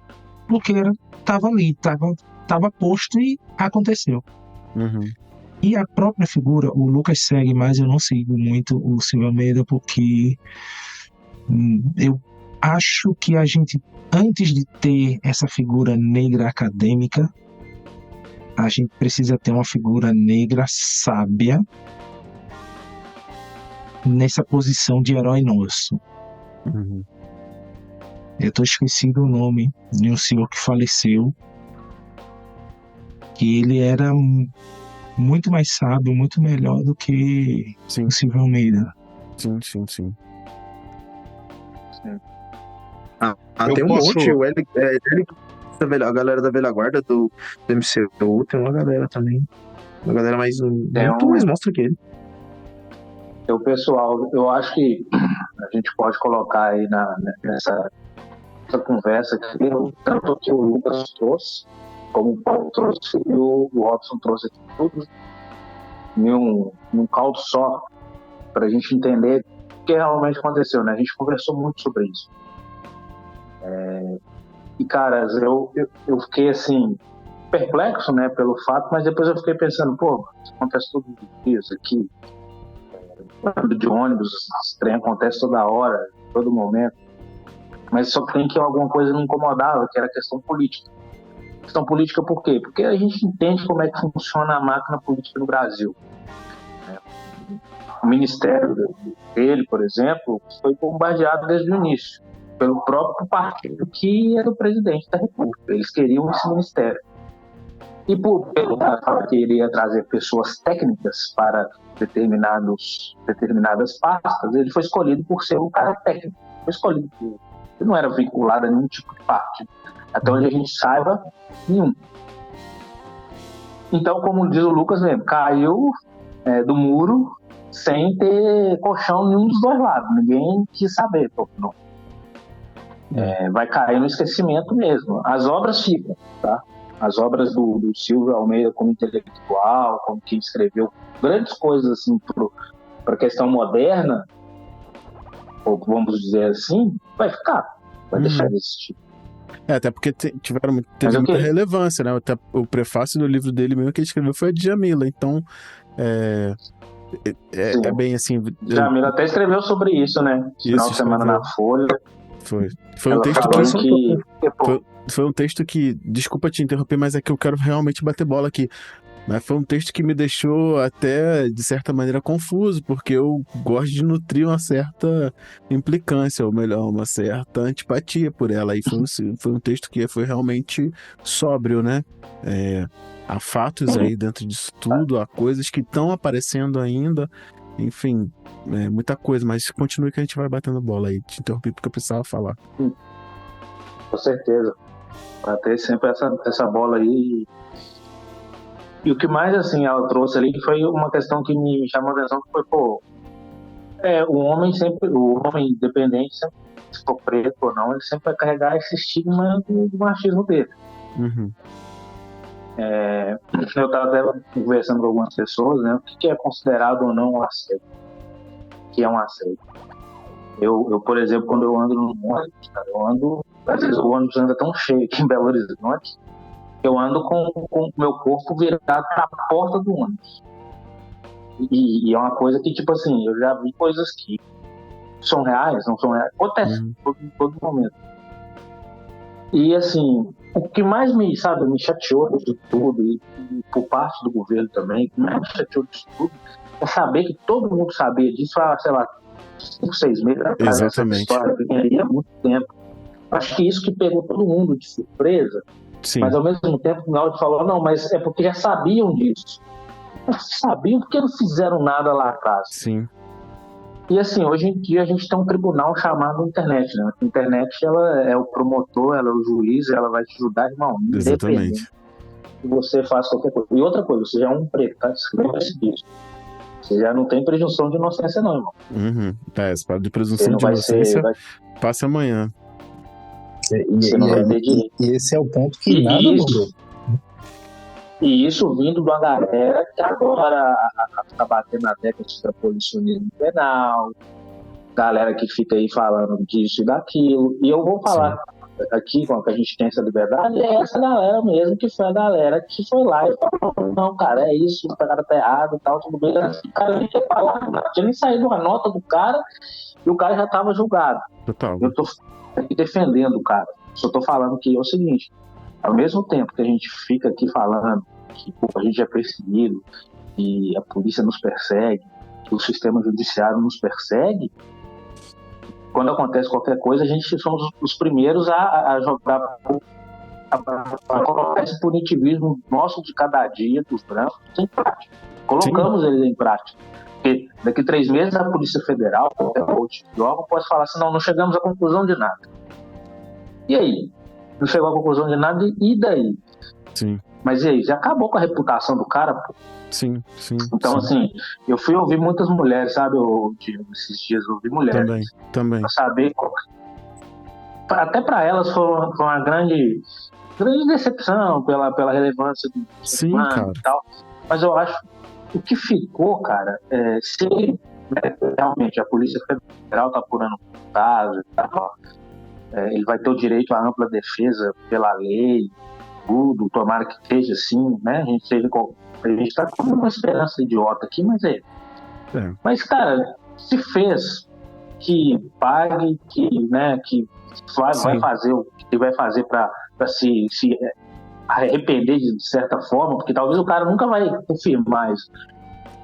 porque estava ali, estava posto e aconteceu. E a própria figura, o Lucas segue, mas eu não sigo muito o Silvio Almeida, porque eu acho que a gente, antes de ter essa figura negra acadêmica, a gente precisa ter uma figura negra sábia nessa posição de herói nosso. Eu estou esquecido o nome de um senhor que faleceu, que ele era muito mais sábio, muito melhor do que o Silvio Almeida. Sim. Tem um monte, a galera da velha guarda do MCU, tem uma galera também. Uma galera mais monstra que ele. O pessoal, eu acho que a gente pode colocar aí nessa conversa aqui, tanto que o Lucas trouxe, como o Paulo trouxe e o Robson trouxe aqui, tudo num caldo só, para a gente entender o que realmente aconteceu, né? A gente conversou muito sobre isso. E, caras, eu fiquei, assim, perplexo, né, pelo fato, mas depois eu fiquei pensando, pô, isso acontece todos os dias aqui, de ônibus, esse trem acontece toda hora, todo momento, mas só tem que alguma coisa me incomodava, que era a questão política. Questão política por quê? Porque a gente entende como é que funciona a máquina política no Brasil. O ministério dele, por exemplo, foi bombardeado desde o início pelo próprio partido que era o presidente da República. Eles queriam esse ministério. E pelo fato que ele ia trazer pessoas técnicas para determinadas pastas, ele foi escolhido por ser um cara técnico. Foi escolhido por... Ele não era vinculado a nenhum tipo de partido. Até onde a gente saiba, nenhum. Então, como diz o Lucas mesmo, caiu do muro sem ter colchão nenhum dos dois lados. Ninguém quis saber. Não. Vai cair no esquecimento mesmo. As obras ficam, tá? As obras do Silvio Almeida como intelectual, como quem escreveu grandes coisas assim para a questão moderna, ou vamos dizer assim, vai ficar, vai deixar de existir. Até porque teve muita relevância, né? Até o prefácio do livro dele mesmo que ele escreveu foi a Djamila, então é bem assim... Djamila até escreveu sobre isso, né? Final de semana na Folha. Foi um texto que... Foi um texto que, desculpa te interromper, mas é que eu quero realmente bater bola aqui. Mas foi um texto que me deixou até, de certa maneira, confuso, porque eu gosto de nutrir uma certa implicância, ou melhor, uma certa antipatia por ela. E foi um texto que foi realmente sóbrio, né? Há fatos aí dentro disso tudo, há coisas que estão aparecendo ainda, enfim, muita coisa, mas continue que a gente vai batendo bola aí. Te interrompi porque eu precisava falar. Com certeza. Bater sempre essa bola aí. E o que mais, assim, ela trouxe ali foi uma questão que me chamou a atenção, que foi, o homem independente, sempre, se for preto ou não, ele sempre vai carregar esse estigma do machismo dele. Uhum. Eu estava até conversando com algumas pessoas, né, o que é considerado ou não um assédio. O que é um assédio? Eu, por exemplo, quando eu ando no ônibus, cara, às vezes o ônibus anda tão cheio aqui em Belo Horizonte, eu ando com o meu corpo virado para a porta do ônibus. E é uma coisa que, tipo assim, eu já vi coisas que são reais, não são reais, acontece em todo momento. E, assim, o que mais me chateou de tudo, e por parte do governo também, o que mais me chateou disso tudo, é saber que todo mundo sabia disso há, sei lá, 5, 6 meses atrás. Exatamente. Essa história há muito tempo. Acho que isso que pegou todo mundo de surpresa. Sim. Mas ao mesmo tempo o Naldo falou, não, mas é porque já sabiam disso. Sabiam porque não fizeram nada lá atrás. Sim. E assim, hoje em dia a gente tem um tribunal chamado internet, né? A internet, ela é o promotor, ela é o juiz, ela vai te ajudar, irmão. Exatamente. Que você faz qualquer coisa. E outra coisa, você já é um preto, tá? Escreva esse bicho. Você já não tem presunção de inocência não, irmão. Uhum. Essa parte de presunção de inocência passa amanhã. E esse é o ponto que nada mudou. E isso vindo de uma galera que agora fica batendo na tecla de abolicionismo penal, galera que fica aí falando disso e daquilo. E eu vou falar aqui, com que a gente tem essa liberdade, é essa galera mesmo, que foi a galera que foi lá e falou, não, cara, é isso, o cara tá errado e tal, tudo bem. O cara nem tinha falado, não tinha nem saído a nota do cara e o cara já tava julgado. Total. Eu tô aqui defendendo o cara. Só tô falando que é o seguinte, ao mesmo tempo que a gente fica aqui falando que a gente é perseguido, que a polícia nos persegue, que o sistema judiciário nos persegue, quando acontece qualquer coisa, a gente somos os primeiros a jogar, a colocar esse punitivismo nosso de cada dia dos brancos em prática. Colocamos eles em prática. Porque daqui 3 meses a Polícia Federal, qualquer outro tipo de órgão, pode falar assim, não chegamos à conclusão de nada. E aí? Não chegou à conclusão de nada, e daí? Sim. Mas e aí? Já acabou com a reputação do cara, pô? Sim. Então, assim, eu fui ouvir muitas mulheres, sabe? Esses dias eu ouvi mulheres. Também. Pra saber até pra elas foi uma grande grande decepção pela relevância do Sim, humano cara. e tal. Mas eu acho que o que ficou, cara, se realmente a Polícia Federal está apurando o caso e tal, ele vai ter o direito à ampla defesa pela lei, tudo, tomara que seja assim, né? A gente está com uma esperança idiota aqui, mas Mas, cara, se fez, que pague, que vai fazer o que vai fazer para se arrepender de certa forma, porque talvez o cara nunca vai confirmar isso.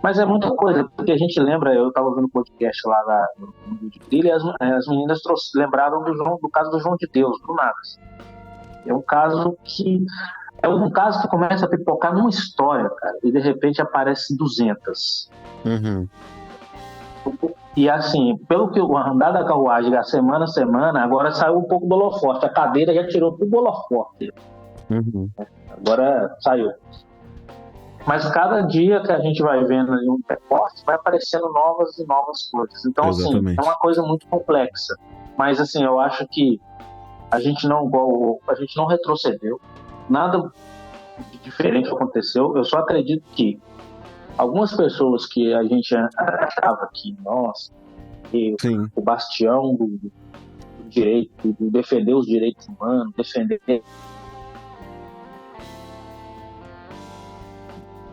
Mas é muita coisa, porque a gente lembra, eu estava vendo um podcast lá no vídeo dele, e as meninas lembraram do caso do João de Deus, do nada. É um caso que começa a pipocar numa história, cara, e de repente aparece 200. Uhum. E assim, pelo que o andar da carruagem, semana a semana, agora saiu um pouco do holoforte, a cadeira já tirou tudo do holoforte. Uhum. Agora saiu. Mas cada dia que a gente vai vendo ali um recorte, vai aparecendo novas e novas coisas. Então, Exatamente. assim, é uma coisa muito complexa. Mas, assim, eu acho que a gente não retrocedeu. Nada de diferente aconteceu. Eu só acredito que algumas pessoas que a gente achava que, nossa, que o bastião do direito, de defender os direitos humanos, defender...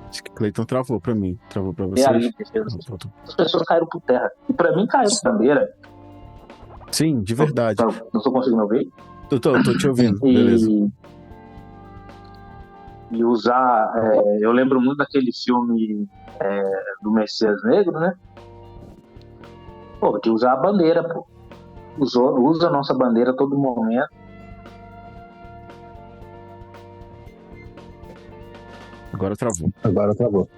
Acho que Cleiton travou pra mim. Travou pra vocês? As pessoas caíram por terra. E pra mim caiu bandeira. Sim, de verdade. Não estou conseguindo ouvir? Eu tô te ouvindo, beleza. E usar... eu lembro muito daquele filme do Messias Negro, né? Pô, de usar a bandeira, pô. Usa a nossa bandeira a todo momento. Agora travou.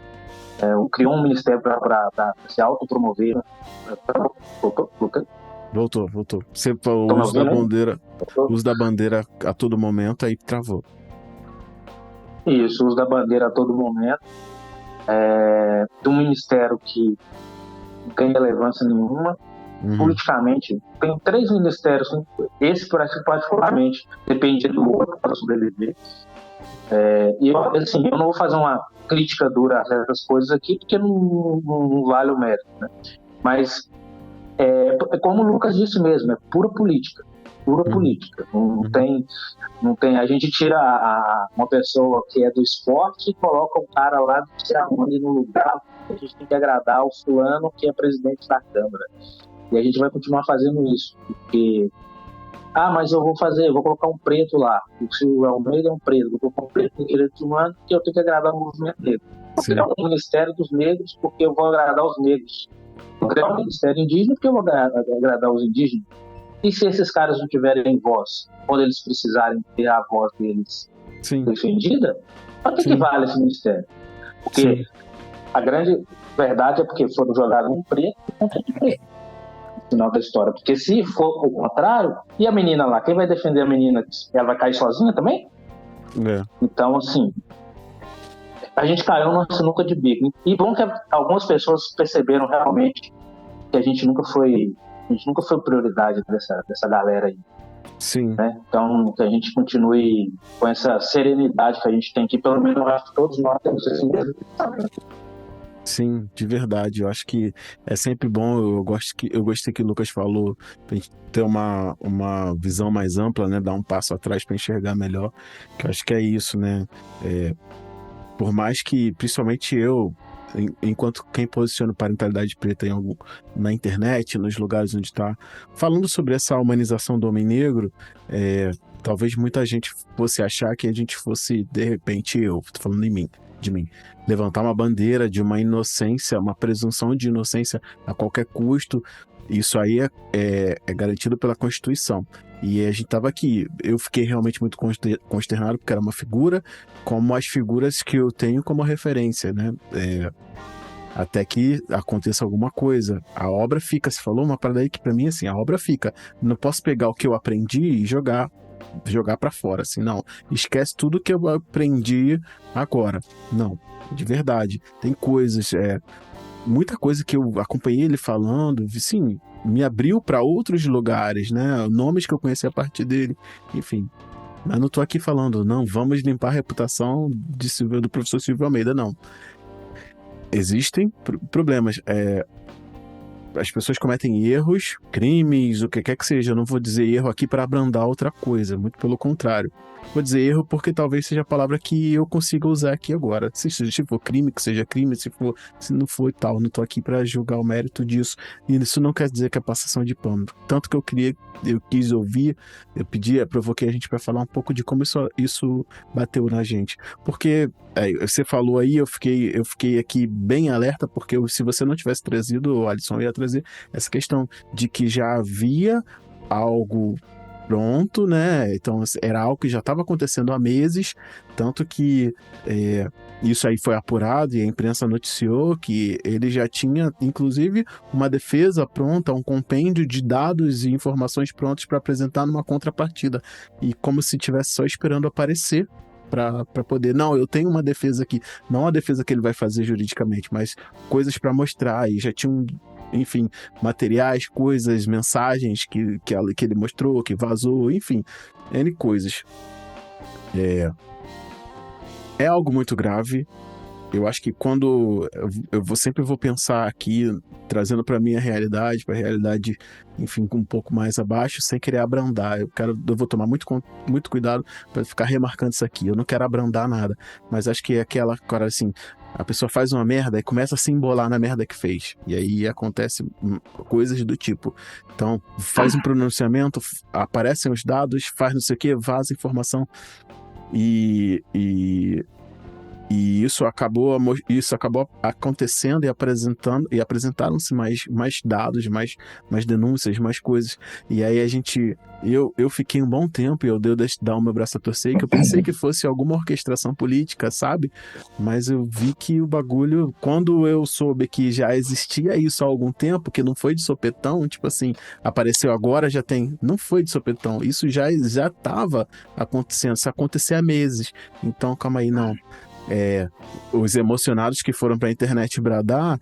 Criou um ministério para se autopromover. Voltou. Você o uso da bandeira a todo momento, aí travou. Isso, uso da bandeira a todo momento. De um ministério que não tem relevância nenhuma. Politicamente, tem 3 ministérios, esse particularmente depende do outro para sobreviver. E assim, eu não vou fazer uma crítica dura a certas coisas aqui, porque não vale o mérito, né? Mas como o Lucas disse mesmo, é pura política. Não tem. A gente tira uma pessoa que é do esporte e coloca um cara lá de se arrumando no lugar. A gente tem que agradar o fulano que é presidente da Câmara. E a gente vai continuar fazendo isso, porque mas eu vou colocar um preto lá. Se o Almeida é um preto, eu vou colocar um preto no direitos humanos, porque eu tenho que agradar o movimento negro. Vou criar um Ministério dos Negros, porque eu vou agradar os negros. Vou criar um Ministério Indígena, porque eu vou agradar os indígenas. E se esses caras não tiverem voz, quando eles precisarem ter a voz deles defendida, para que vale esse Ministério? Porque a grande verdade é porque foram jogados um preto contra de preto. Final da história, porque se for o contrário, e a menina lá, quem vai defender a menina? Ela vai cair sozinha também? Então, assim, a gente caiu numa sinuca de bico. E bom que algumas pessoas perceberam realmente que a gente nunca foi prioridade dessa galera aí. Sim. Né? Então, que a gente continue com essa serenidade que a gente tem aqui, pelo menos eu acho que todos nós temos esse mesmo. Sim, de verdade. Eu acho que é sempre bom. Eu gostei que o Lucas falou, pra gente ter uma visão mais ampla, né? Dar um passo atrás para enxergar melhor. Que eu acho que é isso, né? Por mais que, principalmente eu, enquanto quem posiciona parentalidade preta na internet, nos lugares onde está falando sobre essa humanização do homem negro, talvez muita gente fosse achar que a gente fosse, de repente, tô falando de mim, levantar uma bandeira de uma inocência, uma presunção de inocência a qualquer custo. Isso aí é garantido pela Constituição. E a gente tava aqui, eu fiquei realmente muito consternado, porque era uma figura como as figuras que eu tenho como referência, né? Até que aconteça alguma coisa. A obra fica, você falou uma parada aí que pra mim, assim, a obra fica. Não posso pegar o que eu aprendi e jogar pra fora, assim, não. Esquece tudo que eu aprendi agora. Não, de verdade. Tem coisas, muita coisa que eu acompanhei ele falando, sim, me abriu para outros lugares, né? Nomes que eu conheci a partir dele. Enfim, Eu não tô aqui falando, não, vamos limpar a reputação do professor Silvio Almeida, não. Existem problemas. As pessoas cometem erros, crimes, o que quer que seja. Eu não vou dizer erro aqui para abrandar outra coisa, muito pelo contrário. Vou dizer erro porque talvez seja a palavra que eu consiga usar aqui agora. Se for crime, que seja crime, se não for e tal. Não tô aqui para julgar o mérito disso. E isso não quer dizer que é passação de pano. Tanto que eu quis ouvir, eu provoquei a gente para falar um pouco de como isso bateu na gente. Porque você falou aí, eu fiquei aqui bem alerta, porque se você não tivesse trazido, Alisson, eu ia trazer essa questão de que já havia algo pronto, né? Então era algo que já estava acontecendo há meses, tanto que isso aí foi apurado e a imprensa noticiou que ele já tinha, inclusive, uma defesa pronta, um compêndio de dados e informações prontos para apresentar numa contrapartida, e como se estivesse só esperando aparecer para poder, não, eu tenho uma defesa aqui, não a defesa que ele vai fazer juridicamente, mas coisas para mostrar, e já tinha enfim, materiais, coisas, mensagens que ele mostrou, que vazou, enfim, N coisas. É algo muito grave. Eu acho que quando eu sempre vou pensar aqui, trazendo para minha realidade, para a realidade, enfim, um pouco mais abaixo, sem querer abrandar. Eu vou tomar muito cuidado para ficar remarcando isso aqui. Eu não quero abrandar nada, mas acho que é aquela, cara, assim, a pessoa faz uma merda e começa a se embolar na merda que fez. E aí acontece coisas do tipo. Então, faz um pronunciamento, aparecem os dados, faz não sei o que, vaza informação. E isso acabou acontecendo e apresentaram-se mais dados, mais denúncias, mais coisas. E aí eu fiquei um bom tempo e eu dei dar o meu braço a torcer, que eu pensei que fosse alguma orquestração política, sabe? Mas eu vi que o bagulho, quando eu soube que já existia isso há algum tempo, que não foi de sopetão, tipo assim, apareceu agora, não foi de sopetão, isso já estava acontecendo, isso acontecia há meses. Então, calma aí, não. Os emocionados que foram para a internet bradar,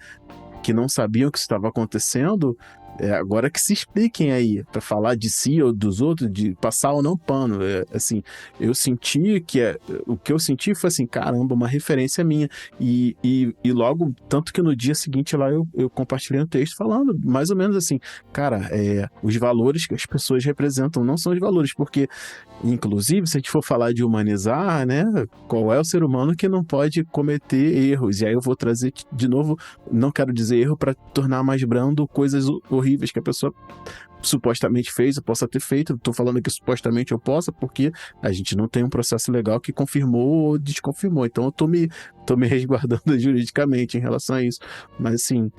que não sabiam o que estava acontecendo, agora que se expliquem aí, para falar de si ou dos outros, de passar ou não pano. Assim, eu senti o que eu senti foi assim, caramba, uma referência minha. E logo, tanto que no dia seguinte lá eu compartilhei um texto falando mais ou menos assim, cara, os valores que as pessoas representam não são os valores, porque, inclusive, se a gente for falar de humanizar, né, qual é o ser humano que não pode cometer erros? E aí eu vou trazer de novo, não quero dizer erro para tornar mais brando coisas horríveis que a pessoa supostamente fez, eu possa ter feito. Estou falando que supostamente eu possa, porque a gente não tem um processo legal que confirmou ou desconfirmou. Então eu tô me resguardando juridicamente em relação a isso. Mas assim,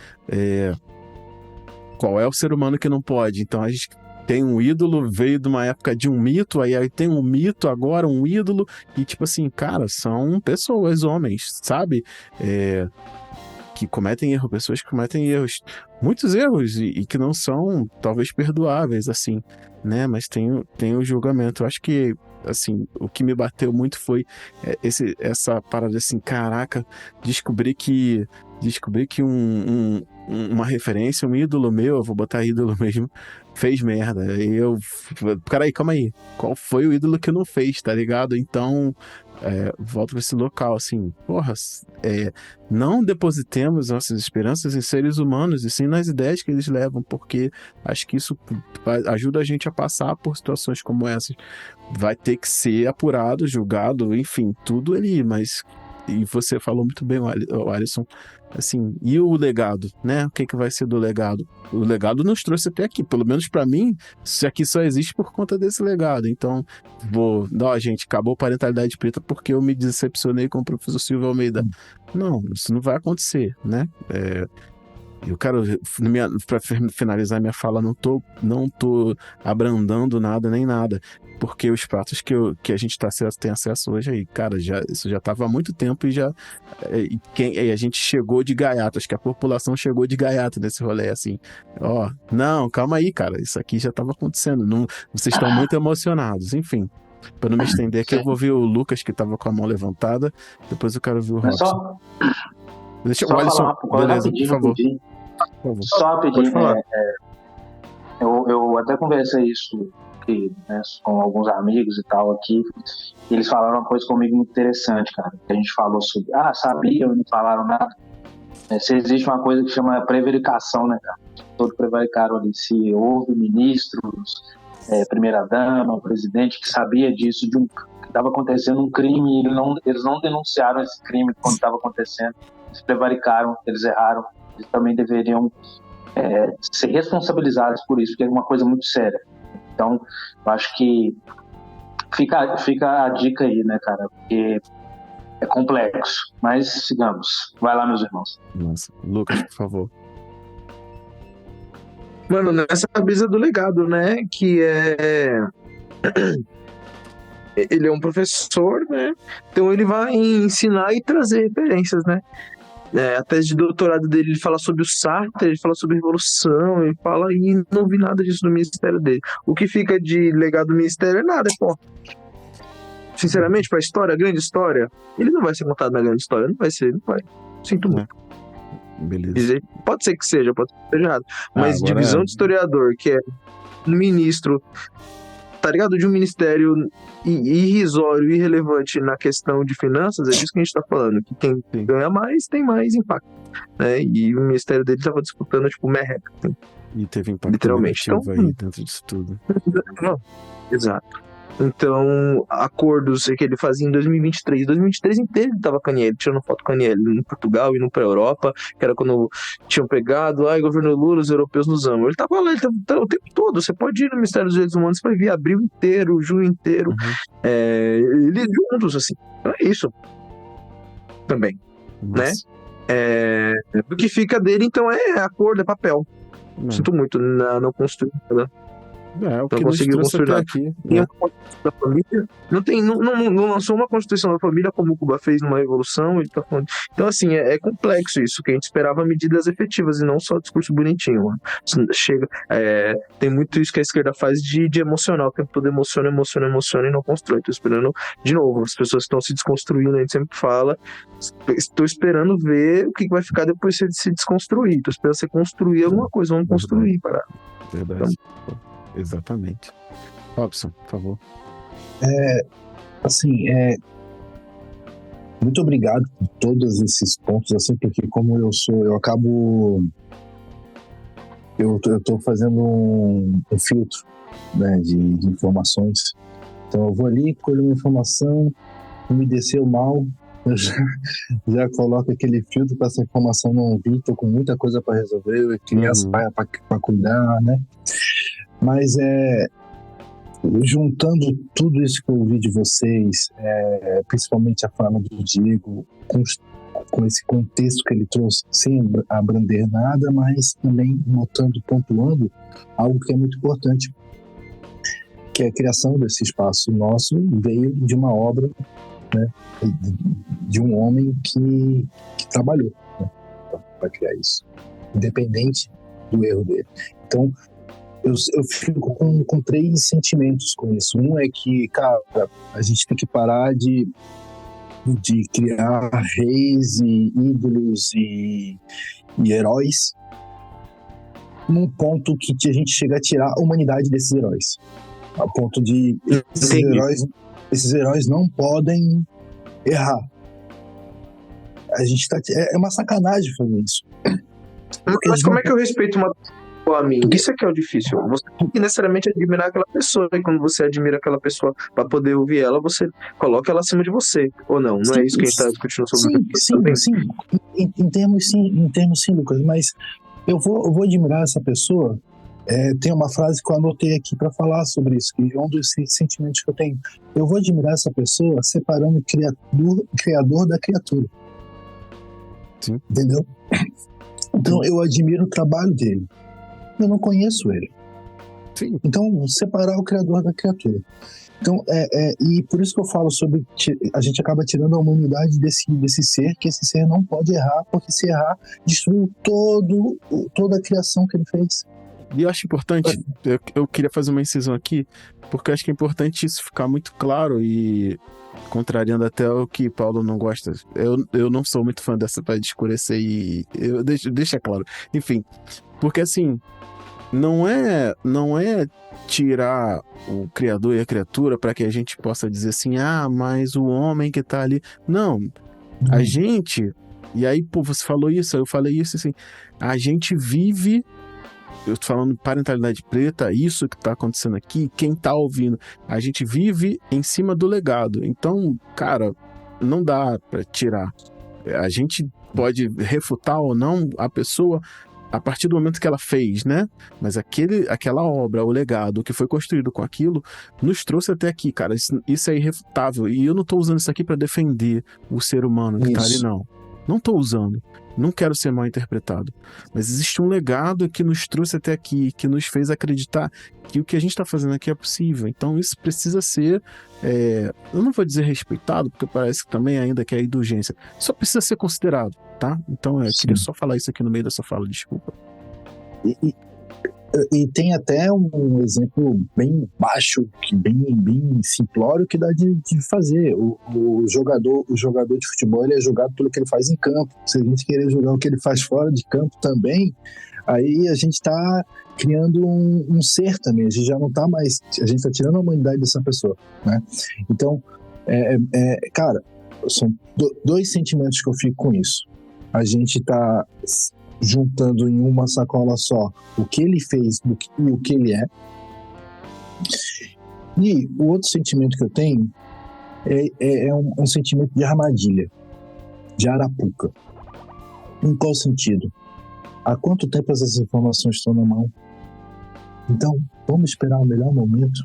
qual é o ser humano que não pode? Então a gente tem um ídolo, veio de uma época de um mito, aí tem um mito agora, um ídolo, e tipo assim, cara, são pessoas, homens, sabe? Que cometem erros, pessoas que cometem erros, muitos erros, e que não são, talvez, perdoáveis, assim, né? Mas tem o julgamento. Eu acho que, assim, o que me bateu muito foi essa parada, assim, caraca, descobri que uma referência, um ídolo meu, eu vou botar ídolo mesmo, fez merda. E peraí, calma aí, qual foi o ídolo que não fez, tá ligado? Então, volto para esse local, assim, porra, não depositemos nossas esperanças em seres humanos, e sim nas ideias que eles levam, porque acho que isso ajuda a gente a passar por situações como essas. Vai ter que ser apurado, julgado, enfim, tudo ali, mas... E você falou muito bem, Alisson, assim, e o legado, né? O que vai ser do legado? O legado nos trouxe até aqui, pelo menos para mim, isso aqui só existe por conta desse legado. Então, gente, acabou a parentalidade preta porque eu me decepcionei com o professor Silvio Almeida. Não, isso não vai acontecer, né? Eu quero, para finalizar minha fala, não tô abrandando nada nem nada, porque os fatos que a gente tem acesso hoje aí, cara, isso já estava há muito tempo e a gente chegou de gaiato, acho que a população chegou de gaiato nesse rolê, assim, não, calma aí, cara, isso aqui já estava acontecendo, vocês estão muito emocionados, enfim. Para não me estender aqui, eu vou ver o Lucas, que estava com a mão levantada, depois eu quero ver o Robson. Deixa o Alisson, beleza, por favor. Só rapidinho, eu até conversei isso que, né, com alguns amigos e tal aqui, e eles falaram uma coisa comigo muito interessante, cara, que a gente falou sobre, sabiam e não falaram nada. Se existe uma coisa que chama prevaricação, né, cara? Todos prevaricaram ali, se houve ministros, primeira-dama, o presidente que sabia disso, que estava acontecendo um crime, e eles não denunciaram esse crime quando estava acontecendo, eles prevaricaram, eles erraram, eles também deveriam ser responsabilizados por isso, porque é uma coisa muito séria. Então, eu acho que fica a dica aí, né, cara, porque é complexo, mas sigamos. Vai lá, meus irmãos. Nossa, Lucas, por favor. Mano, nessa brisa do legado, né? Que ele é um professor, né? Então ele vai ensinar e trazer referências, né? A tese de doutorado dele, ele fala sobre o Sartre, ele fala sobre revolução, ele fala, e não vi nada disso no ministério dele. O que fica de legado do ministério é nada, pô. Sinceramente, pra história, a grande história, ele não vai ser contado na grande história, não vai ser, não vai. Sinto muito. Beleza. Pode ser que seja, pode ser que seja errado. Mas divisão de historiador, que é um ministro, tá ligado? De um ministério irrisório, irrelevante na questão de finanças, é disso que a gente tá falando. Que quem ganha mais, tem mais impacto. Né? E o ministério dele tava disputando, tipo, merreca. E teve impacto literalmente. Então, aí dentro disso tudo. Não, exato. Então, acordos que ele fazia em 2023. 2023 inteiro ele tava com a Aniele, tirando foto com a Aniele no Portugal e no pra Europa, que era quando tinham pegado, governo Lula, os europeus nos amam. Ele tava lá, ele tava o tempo todo. Você pode ir no Ministério dos Direitos Humanos, você vai ver abril inteiro, junho inteiro. Eles juntos, assim. Então é isso. Também. Nossa. Né? O que fica dele, então, é acordo, é papel. Sinto muito, não construir nada. O que conseguiu construir aqui. Tem uma Constituição da Família. Não lançou uma Constituição da Família como o Cuba fez numa revolução. Ele tá falando. Então, assim, é complexo isso, que a gente esperava medidas efetivas e não só discurso bonitinho. Mano. Chega, tem muito isso que a esquerda faz de emocional, o tempo todo emociona e não constrói. Estou esperando, de novo, as pessoas estão se desconstruindo, a gente sempre fala. Estou esperando ver o que vai ficar depois de se desconstruir. Estou esperando você construir alguma coisa, vamos construir. Verdade. Então, exatamente. Robson, por favor. Muito obrigado por todos esses pontos, assim, porque como eu acabo eu tô fazendo um filtro, né, de informações. Então eu vou ali, colho uma informação, me desceu mal, eu já coloco aquele filtro para essa informação não vir, tô com muita coisa para resolver, criança para cuidar, né? Mas juntando tudo isso que eu ouvi de vocês, principalmente a fala do Diego, com esse contexto que ele trouxe, sem abrander nada, mas também notando, pontuando algo que é muito importante, que é a criação desse espaço nosso veio de uma obra, né, de um homem que trabalhou, né, para criar isso, independente do erro dele. Então, eu fico com três sentimentos com isso. Um é que, cara, a gente tem que parar de criar reis e ídolos e heróis num ponto que a gente chega a tirar a humanidade desses heróis. A ponto de esses heróis não podem errar. A gente é uma sacanagem fazer isso. Mas como é que eu respeito uma a mim? Isso é que é o difícil. Você tem que necessariamente admirar aquela pessoa, e quando você admira aquela pessoa para poder ouvir ela, você coloca ela acima de você, ou não? Não é isso que a gente está discutindo sobre? Sim. Em termos sim, Lucas, mas eu vou admirar essa pessoa. Tem uma frase que eu anotei aqui para falar sobre isso, que é um dos sentimentos que eu tenho. Eu vou admirar essa pessoa separando o criador da criatura. Sim. Entendeu? Então eu admiro o trabalho dele. Eu não conheço ele. Sim. Então, separar o criador da criatura. Então, e por isso que eu falo sobre... A gente acaba tirando a humanidade desse ser, que esse ser não pode errar, porque se errar, destruiu toda a criação que ele fez. E eu acho importante, eu queria fazer uma incisão aqui, porque eu acho que é importante isso ficar muito claro e contrariando até o que Paulo não gosta. Eu não sou muito fã dessa para escurecer e deixa claro. Enfim, porque assim, não é tirar o criador e a criatura para que a gente possa dizer assim, mas o homem que tá ali. Não, a gente. E aí, pô, você falou isso, eu falei isso assim. A gente vive. Eu tô falando parentalidade preta, isso que tá acontecendo aqui, quem tá ouvindo, a gente vive em cima do legado. Então, cara, não dá pra tirar. A gente pode refutar ou não a pessoa a partir do momento que ela fez, né? Mas aquela obra, o legado que foi construído com aquilo, nos trouxe até aqui, cara. Isso é irrefutável. E eu não tô usando isso aqui pra defender o ser humano que tá ali, não. Não tô usando. Não quero ser mal interpretado. Mas existe um legado que nos trouxe até aqui, que nos fez acreditar que o que a gente está fazendo aqui é possível. Então isso precisa ser, eu não vou dizer respeitado, porque parece que também ainda que é indulgência. Só precisa ser considerado, tá? Então eu queria só falar isso aqui no meio dessa fala, desculpa. E tem até um exemplo bem baixo, bem simplório que dá de fazer. O jogador de futebol, ele é julgado pelo que ele faz em campo. Se a gente querer julgar o que ele faz fora de campo também, aí a gente está criando um ser também. A gente já não está mais... A gente está tirando a humanidade dessa pessoa, né? Então, cara, são dois sentimentos que eu fico com isso. A gente está juntando em uma sacola só o que ele fez e o que ele é. E o outro sentimento que eu tenho é um sentimento de armadilha, de arapuca. Em qual sentido? Há quanto tempo essas informações estão na mão? Então, vamos esperar o melhor momento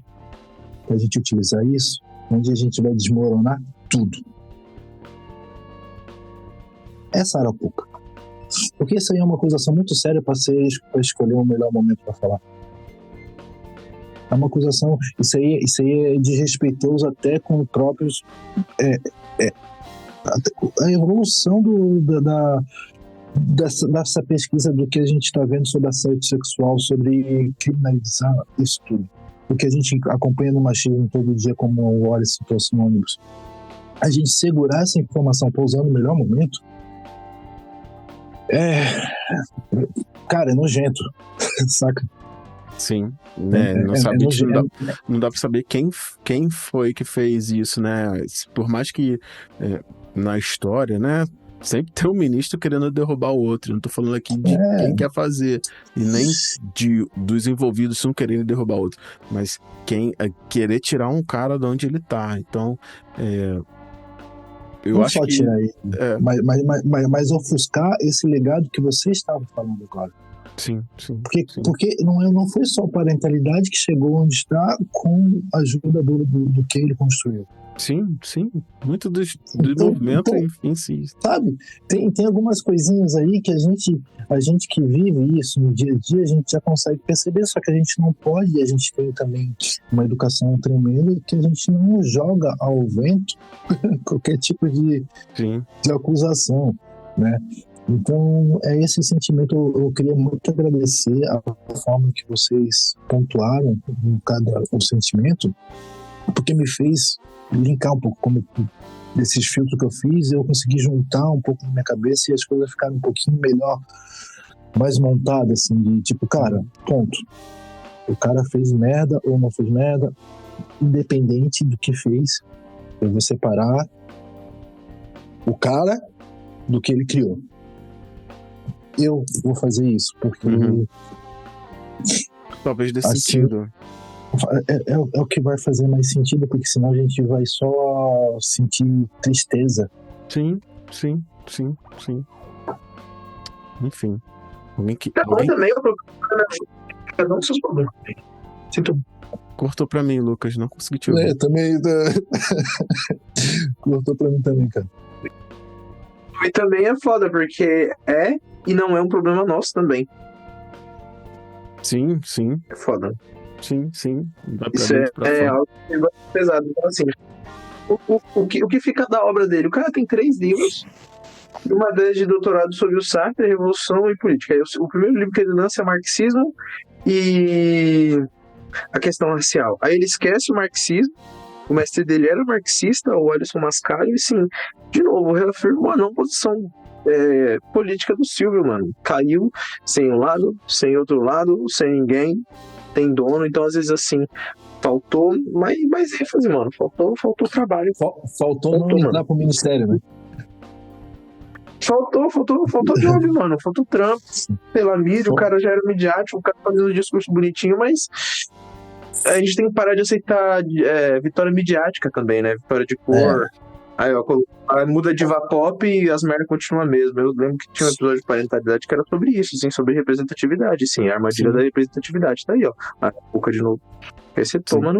para a gente utilizar isso, onde a gente vai desmoronar tudo. Essa arapuca. Porque isso aí é uma acusação muito séria para escolher o melhor momento para falar. É uma acusação, isso aí é desrespeitoso até com os próprios... a evolução dessa pesquisa do que a gente está vendo sobre assédio sexual, sobre criminalizar isso tudo. O que a gente acompanha no machismo todo dia, como o Wallace trouxe no ônibus. A gente segurar essa informação para usar no melhor momento, cara, é nojento, saca? Sim, né? Não dá pra saber quem foi que fez isso, né? Por mais que na história, né? Sempre tem um ministro querendo derrubar o outro. Não tô falando aqui de quem quer fazer, e nem dos envolvidos não querendo derrubar o outro, mas quem querer tirar um cara de onde ele tá. Então, eu não acho só que... tirar ele, mas ofuscar esse legado que você estava falando agora. Sim. Porque não foi só a parentalidade que chegou onde está com a ajuda do que ele construiu. Sim. Muito do movimento em si. Sabe? Tem algumas coisinhas aí que a gente que vive isso no dia a dia, a gente já consegue perceber, só que a gente não pode, e a gente tem também uma educação tremenda que a gente não joga ao vento qualquer tipo de acusação, né? Então, é esse sentimento. Eu queria muito agradecer a forma que vocês pontuaram em cada sentimento, porque me fez linkar um pouco, como desses filtros que eu fiz, eu consegui juntar um pouco na minha cabeça e as coisas ficaram um pouquinho melhor, mais montadas, assim, de tipo, cara, ponto. O cara fez merda ou não fez merda, independente do que fez, eu vou separar o cara do que ele criou. Eu vou fazer isso, porque talvez dê sentido. É o que vai fazer mais sentido, porque senão a gente vai só sentir tristeza. Sim. Enfim. Também o problema cada um com seus problemas. Cortou pra mim, Lucas, não consegui te ouvir. Também. Cortou pra mim também, cara. E também é foda, porque e não é um problema nosso também. Sim. É foda. Sim. Isso é algo pesado. Então, assim, o que fica da obra dele? O cara tem 3 livros, uma vez de doutorado sobre o Sartre, Revolução e Política. O primeiro livro que ele lança é Marxismo e a questão racial. Aí ele esquece o marxismo, o mestre dele era marxista, o Alisson Mascaro, e sim, de novo, reafirma uma não posição política do Silvio, mano. Caiu sem um lado, sem outro lado, sem ninguém, tem dono, então às vezes assim, faltou mais ênfase, mano. Faltou trabalho. Faltou não entrar pro ministério, né? Faltou job, mano. Faltou trampo pela mídia. O cara já era midiático, o cara fazendo um discurso bonitinho, mas a gente tem que parar de aceitar vitória midiática também, né? Vitória de cor. Aí, ó, muda diva pop e as merdas continuam a mesma. Eu lembro que tinha um episódio de parentalidade que era sobre isso, assim, sobre representatividade, sim, a armadilha da representatividade. Tá aí, ó. A boca de novo. Aí você toma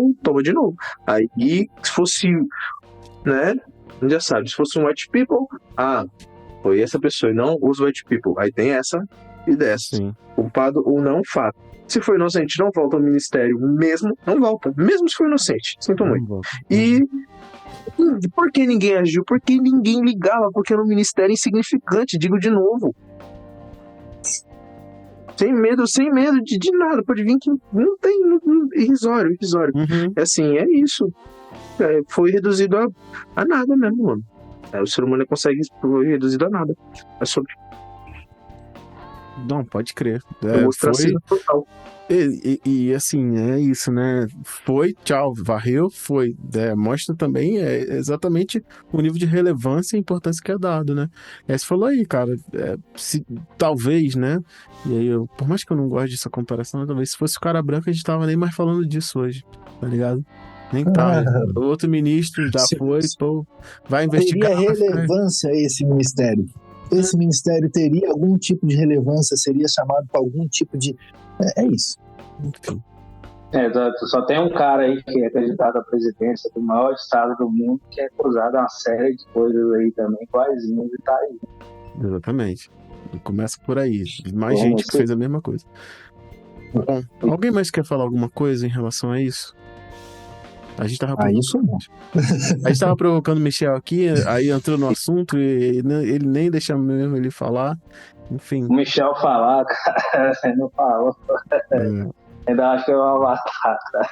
de novo. Aí, se fosse, né? Já sabe, se fosse um white people, foi essa pessoa e não os white people. Aí tem essa e dessa. Sim. Culpado ou não, fato. Se for inocente, não volta ao ministério mesmo, não volta. Mesmo se for inocente. Sinto muito. E por que ninguém agiu? Porque ninguém ligava, porque era um ministério insignificante, digo de novo. Sem medo de nada. Pode vir que não tem, irrisório. É assim, é isso. Foi reduzido a nada mesmo, mano. O ser humano consegue foi reduzido a nada. É sobre. Não, pode crer. Foi total. E assim, é isso, né? Foi, tchau, varreu, foi. Mostra também exatamente o nível de relevância e importância que é dado, né? Você falou aí, cara, talvez, né? E aí, por mais que eu não goste dessa comparação, talvez se fosse o cara branco, a gente tava nem mais falando disso hoje, tá ligado? Nem tá. O outro ministro já foi, vai investigar. Teria relevância esse ministério? Esse ministério teria algum tipo de relevância? Seria chamado para algum tipo de... É isso. Enfim. Só tem um cara aí que é candidato à presidência do maior estado do mundo que é acusado de uma série de coisas aí também, iguaizinhas, e tá aí. Exatamente. Começa por aí. Mais gente que fez a mesma coisa. Bom, alguém mais quer falar alguma coisa em relação a isso? A gente tava A gente tava provocando o Michel aqui, aí entrou no assunto e ele nem deixa mesmo ele falar. Enfim. O Michel falar, cara, você não falou. Ainda acho que eu vou matar, cara.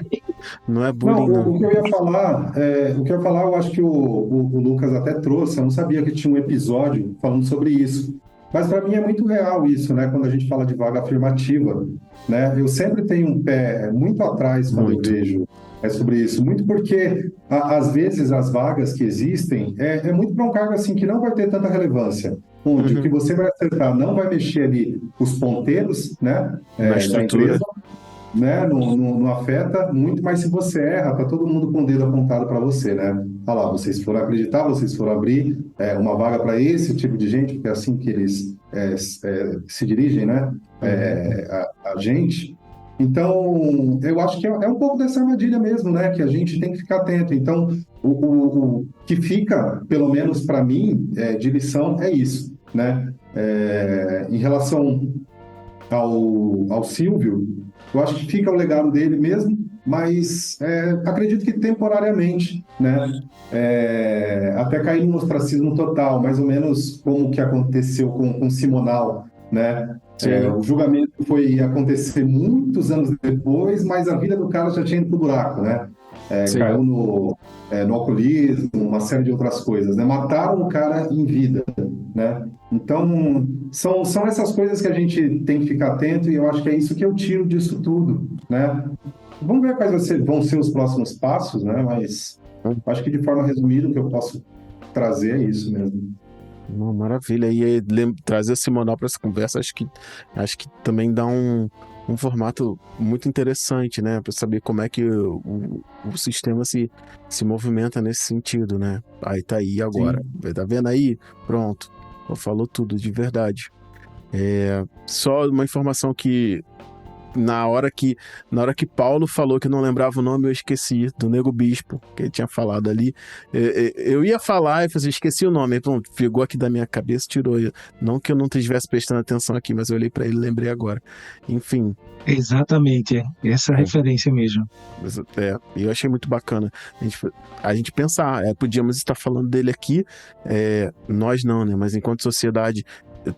Não é bullying, não. O que eu ia falar, eu acho que o Lucas até trouxe, eu não sabia que tinha um episódio falando sobre isso. Mas para mim é muito real isso, né? Quando a gente fala de vaga afirmativa, né? Eu sempre tenho um pé muito atrás quando eu vejo sobre isso. Muito porque, às vezes, as vagas que existem é muito para um cargo assim que não vai ter tanta relevância. Onde o que você vai acertar não vai mexer ali os ponteiros, né? Da empresa, né? Não afeta muito, mas se você erra, tá todo mundo com o dedo apontado para você, né? Olha lá, vocês foram acreditar, vocês foram abrir uma vaga para esse tipo de gente, porque é assim que eles se dirigem, né? A gente. Então, eu acho que é um pouco dessa armadilha mesmo, né? Que a gente tem que ficar atento. Então, o que fica, pelo menos para mim, de lição é isso, né? Em relação ao Silvio, eu acho que fica o legado dele mesmo, mas acredito que temporariamente, né? Até cair no ostracismo total, mais ou menos como que aconteceu com Simonal, né? O julgamento foi acontecer muitos anos depois, mas a vida do cara já tinha ido pro buraco, né? Caiu no alcoolismo, uma série de outras coisas, né? Mataram o cara em vida, né? Então, são essas coisas que a gente tem que ficar atento, e eu acho que é isso que eu tiro disso tudo, né? Vamos ver quais vão ser os próximos passos, né? Mas acho que de forma resumida o que eu posso trazer é isso mesmo. Uma maravilha. E trazer o Simonal para essa conversa, acho que também dá um formato muito interessante, né? Para saber como é que o sistema se movimenta nesse sentido, né? Aí tá aí agora. Sim. Tá vendo aí? Pronto. Falou tudo de verdade. Só uma informação que na hora que Paulo falou que não lembrava o nome, eu esqueci, do Nego Bispo, que ele tinha falado ali. Eu ia falar e esqueci o nome, pronto, ficou aqui da minha cabeça, tirou. Não que eu não estivesse prestando atenção aqui, mas eu olhei pra ele e lembrei agora. Enfim. Exatamente, essa referência mesmo. Eu achei muito bacana a gente pensar, podíamos estar falando dele aqui, nós não, né, mas enquanto sociedade,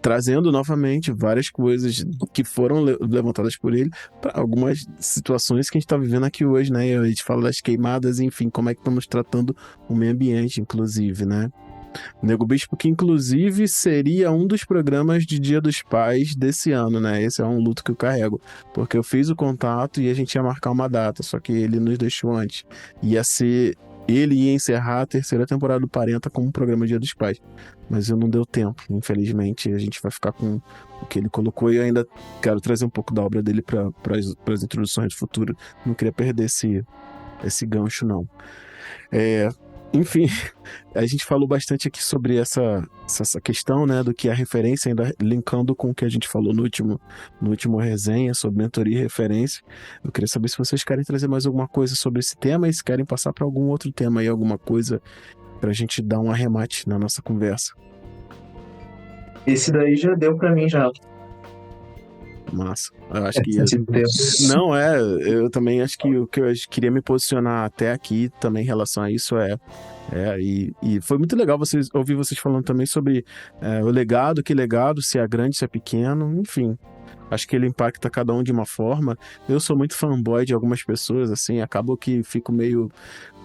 trazendo novamente várias coisas que foram levantadas por ele para algumas situações que a gente está vivendo aqui hoje, né? A gente fala das queimadas, enfim, como é que estamos tratando o meio ambiente, inclusive, né? Nego Bispo, que inclusive seria um dos programas de Dia dos Pais desse ano, né? Esse é um luto que eu carrego, porque eu fiz o contato e a gente ia marcar uma data, só que ele nos deixou antes. Ele ia encerrar a 3ª temporada do Parenta como um programa Dia dos Pais, mas não deu tempo, infelizmente. A gente vai ficar com o que ele colocou e eu ainda quero trazer um pouco da obra dele para as introduções do futuro. Não queria perder esse gancho, não. Enfim, a gente falou bastante aqui sobre essa questão, né, do que é a referência, ainda linkando com o que a gente falou no último resenha sobre mentoria e referência. Eu queria saber se vocês querem trazer mais alguma coisa sobre esse tema e se querem passar para algum outro tema aí, alguma coisa pra gente dar um arremate na nossa conversa. Esse daí já deu pra mim já. Massa. Eu acho que... Não, eu também acho que o que eu queria me posicionar até aqui também em relação a isso e foi muito legal ouvir vocês falando também sobre o legado, se é grande, se é pequeno, enfim. Acho que ele impacta cada um de uma forma. Eu sou muito fanboy de algumas pessoas, assim, acabo que fico meio...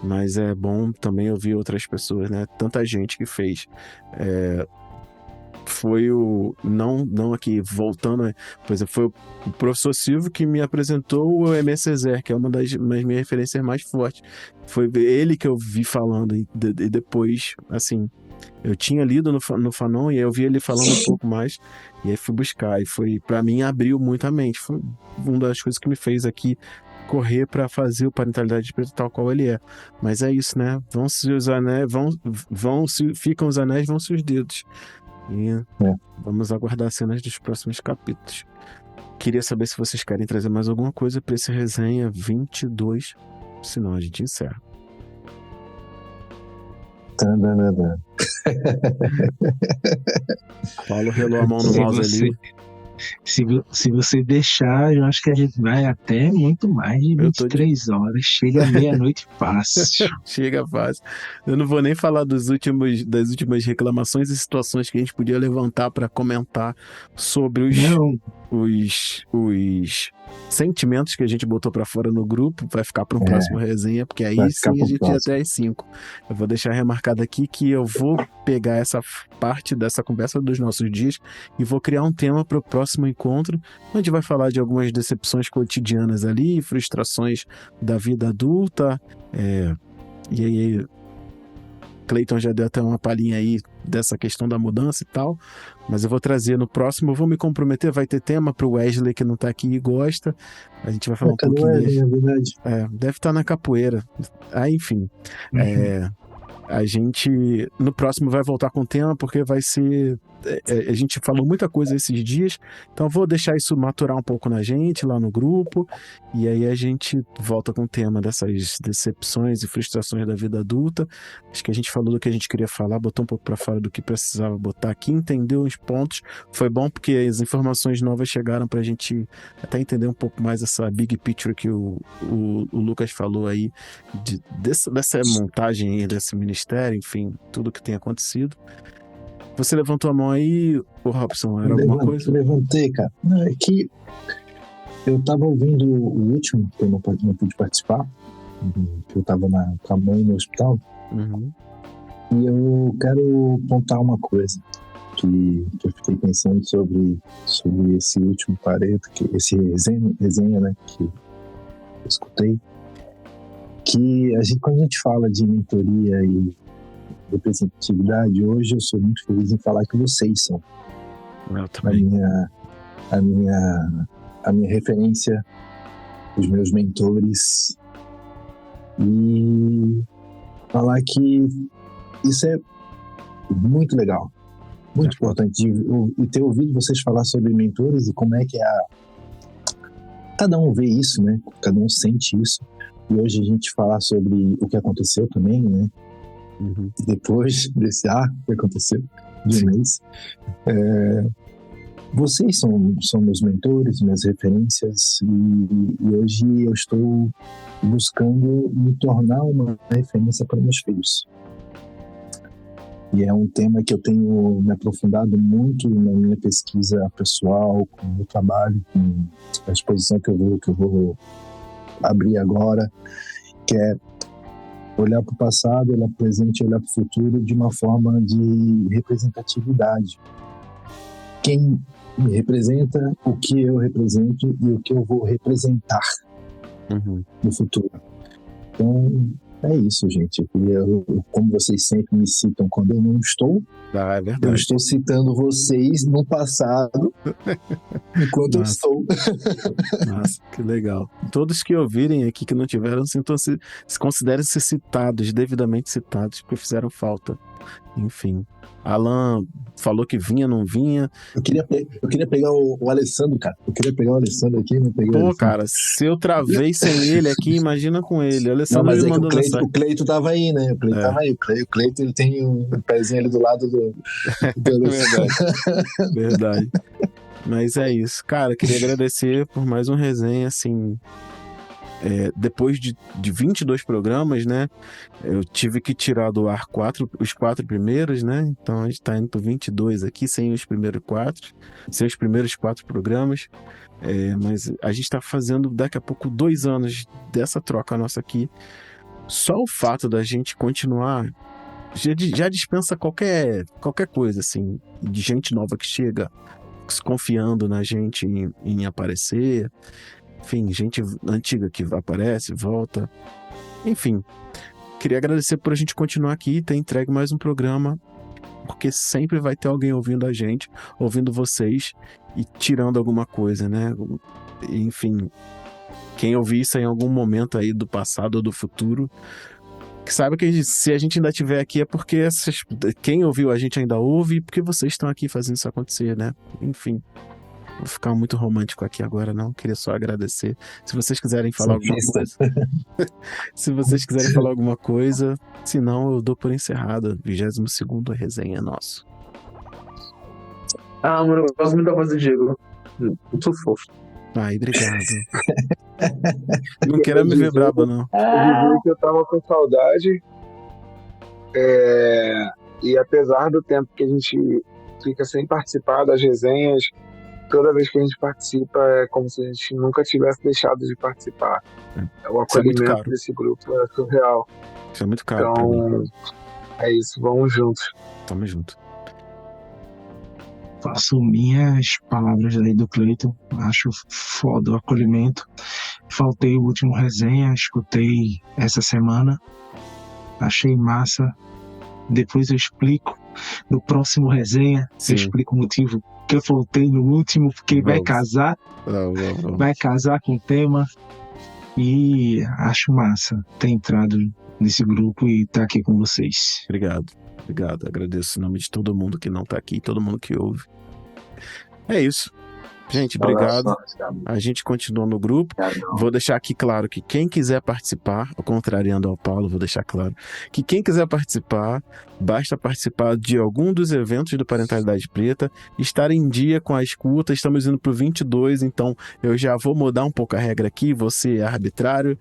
Mas é bom também ouvir outras pessoas, né? Tanta gente que fez. Foi não aqui, voltando, por exemplo, foi o professor Silvio que me apresentou o Aimé Césaire, que é uma das minhas referências mais fortes. Foi ele que eu vi falando, e depois, assim, eu tinha lido no Fanon e eu vi ele falando um pouco mais, e aí fui buscar, e foi, pra mim, abriu muito a mente. Foi uma das coisas que me fez aqui correr para fazer o Parentalidade Preta tal qual ele é. Mas é isso, né? Vão-se os anéis, ficam os anéis, vão-se os dedos. E vamos aguardar as cenas dos próximos capítulos. Queria saber se vocês querem trazer mais alguma coisa para esse resenha 22, senão a gente encerra. Paulo relou a mão no mouse ali. Se você deixar, eu acho que a gente vai até muito mais de 23 horas. Chega meia-noite fácil. Chega fácil. Eu não vou nem falar das últimas reclamações e situações que a gente podia levantar para comentar sobre os sentimentos que a gente botou para fora no grupo. Vai ficar para um próximo resenha, porque aí sim a gente ia até às 5. Eu vou deixar remarcado aqui que eu vou pegar essa parte dessa conversa dos nossos dias e vou criar um tema para o próximo encontro, onde vai falar de algumas decepções cotidianas ali, frustrações da vida adulta, e aí Cleiton já deu até uma palhinha aí dessa questão da mudança e tal, mas eu vou trazer no próximo, eu vou me comprometer, vai ter tema pro Wesley que não tá aqui e gosta, a gente vai falar um pouquinho dele. Deve estar na capoeira, enfim, a gente no próximo vai voltar com o tema, porque vai ser... A gente falou muita coisa esses dias, então eu vou deixar isso maturar um pouco na gente, lá no grupo, e aí a gente volta com o tema dessas decepções e frustrações da vida adulta. Acho que a gente falou do que a gente queria falar, botou um pouco para fora do que precisava botar aqui, entendeu os pontos. Foi bom porque as informações novas chegaram pra gente até entender um pouco mais essa big picture que o Lucas falou aí, dessa montagem aí, desse ministério, enfim, tudo que tem acontecido. Você levantou a mão aí, Robson, era alguma coisa? Levantei, cara. Não, é que eu tava ouvindo o último, que eu não pude participar, que eu tava com a mãe no hospital, e eu quero apontar uma coisa que eu fiquei pensando sobre esse último Pareto, esse resenha, né, que eu escutei, que quando a gente fala de mentoria e representatividade, hoje eu sou muito feliz em falar que vocês são a minha referência, os meus mentores, e falar que isso é muito legal, muito importante, e ter ouvido vocês falar sobre mentores e como é que cada um vê isso, né? Cada um sente isso, e hoje a gente falar sobre o que aconteceu também, né? Depois desse que aconteceu de um mês, vocês são meus mentores, minhas referências, e hoje eu estou buscando me tornar uma referência para meus filhos, e é um tema que eu tenho me aprofundado muito na minha pesquisa pessoal, com o meu trabalho, com a exposição que eu vou abrir agora, que é olhar para o passado, olhar para o presente, olhar para o futuro de uma forma de representatividade. Quem me representa, o que eu represento e o que eu vou representar no futuro. Então, é isso, gente. Como vocês sempre me citam quando eu não estou, é verdade. Eu estou citando vocês no passado enquanto eu estou. Nossa, que legal. Todos que ouvirem aqui que não tiveram, se considerem-se citados, devidamente citados, porque fizeram falta. Enfim. Alan falou que vinha, não vinha. Eu queria pegar o Alessandro, cara. Eu queria pegar o Alessandro aqui, não peguei. Pô, cara, se eu travei sem ele aqui, imagina com ele. O Alessandro não, mas me mandou o Cleito tava aí, né? O Cleito tava aí. O Cleito, ele tem um pezinho ali do lado do Verdade. Mas é isso. Cara, queria agradecer por mais uma resenha, assim... depois de 22 programas, né? Eu tive que tirar do ar os 4 primeiros, né? Então a gente tá indo pro 22 aqui, sem os primeiros 4 programas. Mas a gente tá fazendo daqui a pouco 2 anos dessa troca nossa aqui. Só o fato da gente continuar já dispensa qualquer coisa, assim, de gente nova que chega confiando na gente em aparecer. Enfim, gente antiga que aparece, volta. Enfim, queria agradecer por a gente continuar aqui e ter entregue mais um programa, porque sempre vai ter alguém ouvindo a gente, ouvindo vocês e tirando alguma coisa, né? Enfim, quem ouvir isso em algum momento aí do passado ou do futuro, que saiba que se a gente ainda estiver aqui é porque quem ouviu a gente ainda ouve e porque vocês estão aqui fazendo isso acontecer, né? Enfim. Vou ficar muito romântico aqui agora, não. Queria só agradecer. Se vocês quiserem falar alguma coisa. Se vocês quiserem falar alguma coisa. Se não, eu dou por encerrada. 22º resenha nosso. Mano, eu gosto muito da voz do Diego. Muito fofo. Ai, obrigado. Não quero me ver brabo, não. Eu disse que eu tava com saudade. E apesar do tempo que a gente fica sem participar das resenhas, toda vez que a gente participa é como se a gente nunca tivesse deixado de participar. O acolhimento desse grupo é surreal. Isso é muito caro. Então, é isso, vamos juntos. Tamo junto. Faço minhas palavras ali do Cleiton. Acho foda o acolhimento. Faltei o último resenha, escutei essa semana. Achei massa. Depois eu explico. No próximo resenha, eu explico o motivo que eu faltei no último, porque vai casar. Vai casar com o tema. E acho massa ter entrado nesse grupo e estar aqui com vocês. Obrigado. Agradeço em nome de todo mundo que não tá aqui, todo mundo que ouve. É isso. Gente, obrigado. A gente continua no grupo. Vou deixar aqui claro que quem quiser participar, contrariando ao Paulo, vou deixar claro que quem quiser participar, basta participar de algum dos eventos do Parentalidade Preta, estar em dia com a escuta. Estamos indo pro 22, então eu já vou mudar um pouco a regra aqui, vou ser arbitrário.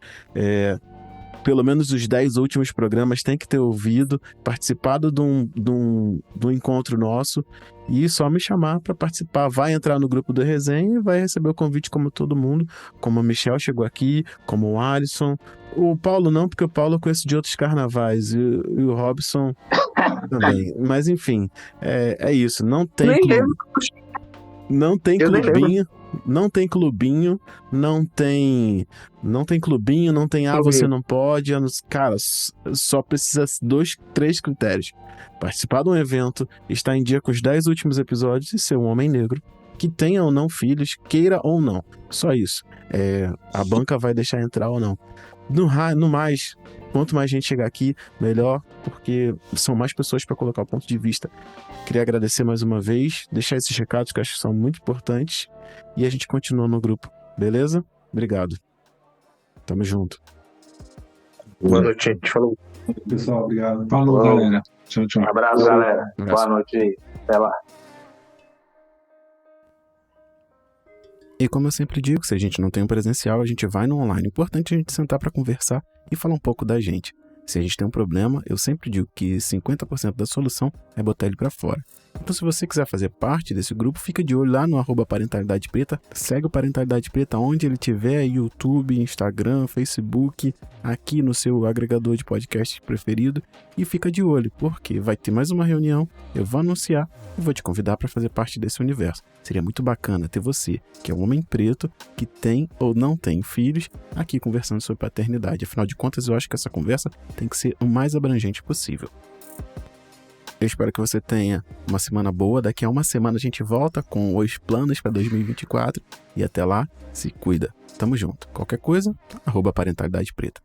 Pelo menos os 10 últimos programas tem que ter ouvido, participado de um encontro nosso e só me chamar para participar. Vai entrar no grupo do resenha e vai receber o convite como todo mundo, como a Michelle chegou aqui, como o Alisson. O Paulo não, porque o Paulo eu conheço de outros carnavais e o Robson também. Mas enfim, é isso. Não tem clubinho, não tem você não pode, cara, só precisa 2, 3 critérios: participar de um evento, estar em dia com os 10 últimos episódios e ser um homem negro, que tenha ou não filhos, queira ou não, só isso. A banca vai deixar entrar ou não. No mais, quanto mais gente chegar aqui, melhor, porque são mais pessoas para colocar o ponto de vista. Queria agradecer mais uma vez, deixar esses recados que eu acho que são muito importantes, e a gente continua no grupo, beleza? Obrigado. Tamo junto. Boa noite, gente. Falou. Pessoal, obrigado. Falou, galera. Tchau, tchau. Um abraço, galera. Boa noite aí. Até lá. E como eu sempre digo, se a gente não tem um presencial, a gente vai no online. Importante a gente sentar para conversar e falar um pouco da gente. Se a gente tem um problema, eu sempre digo que 50% da solução é botar ele para fora. Então, se você quiser fazer parte desse grupo, fica de olho lá no @Parentalidade Preta. Segue o Parentalidade Preta onde ele tiver, YouTube, Instagram, Facebook, aqui no seu agregador de podcast preferido. E fica de olho, porque vai ter mais uma reunião, eu vou anunciar e vou te convidar para fazer parte desse universo. Seria muito bacana ter você, que é um homem preto, que tem ou não tem filhos, aqui conversando sobre paternidade. Afinal de contas, eu acho que essa conversa tem que ser o mais abrangente possível. Eu espero que você tenha uma semana boa. Daqui a uma semana a gente volta com os planos para 2024. E até lá, se cuida. Tamo junto. Qualquer coisa, @Parentalidade Preta.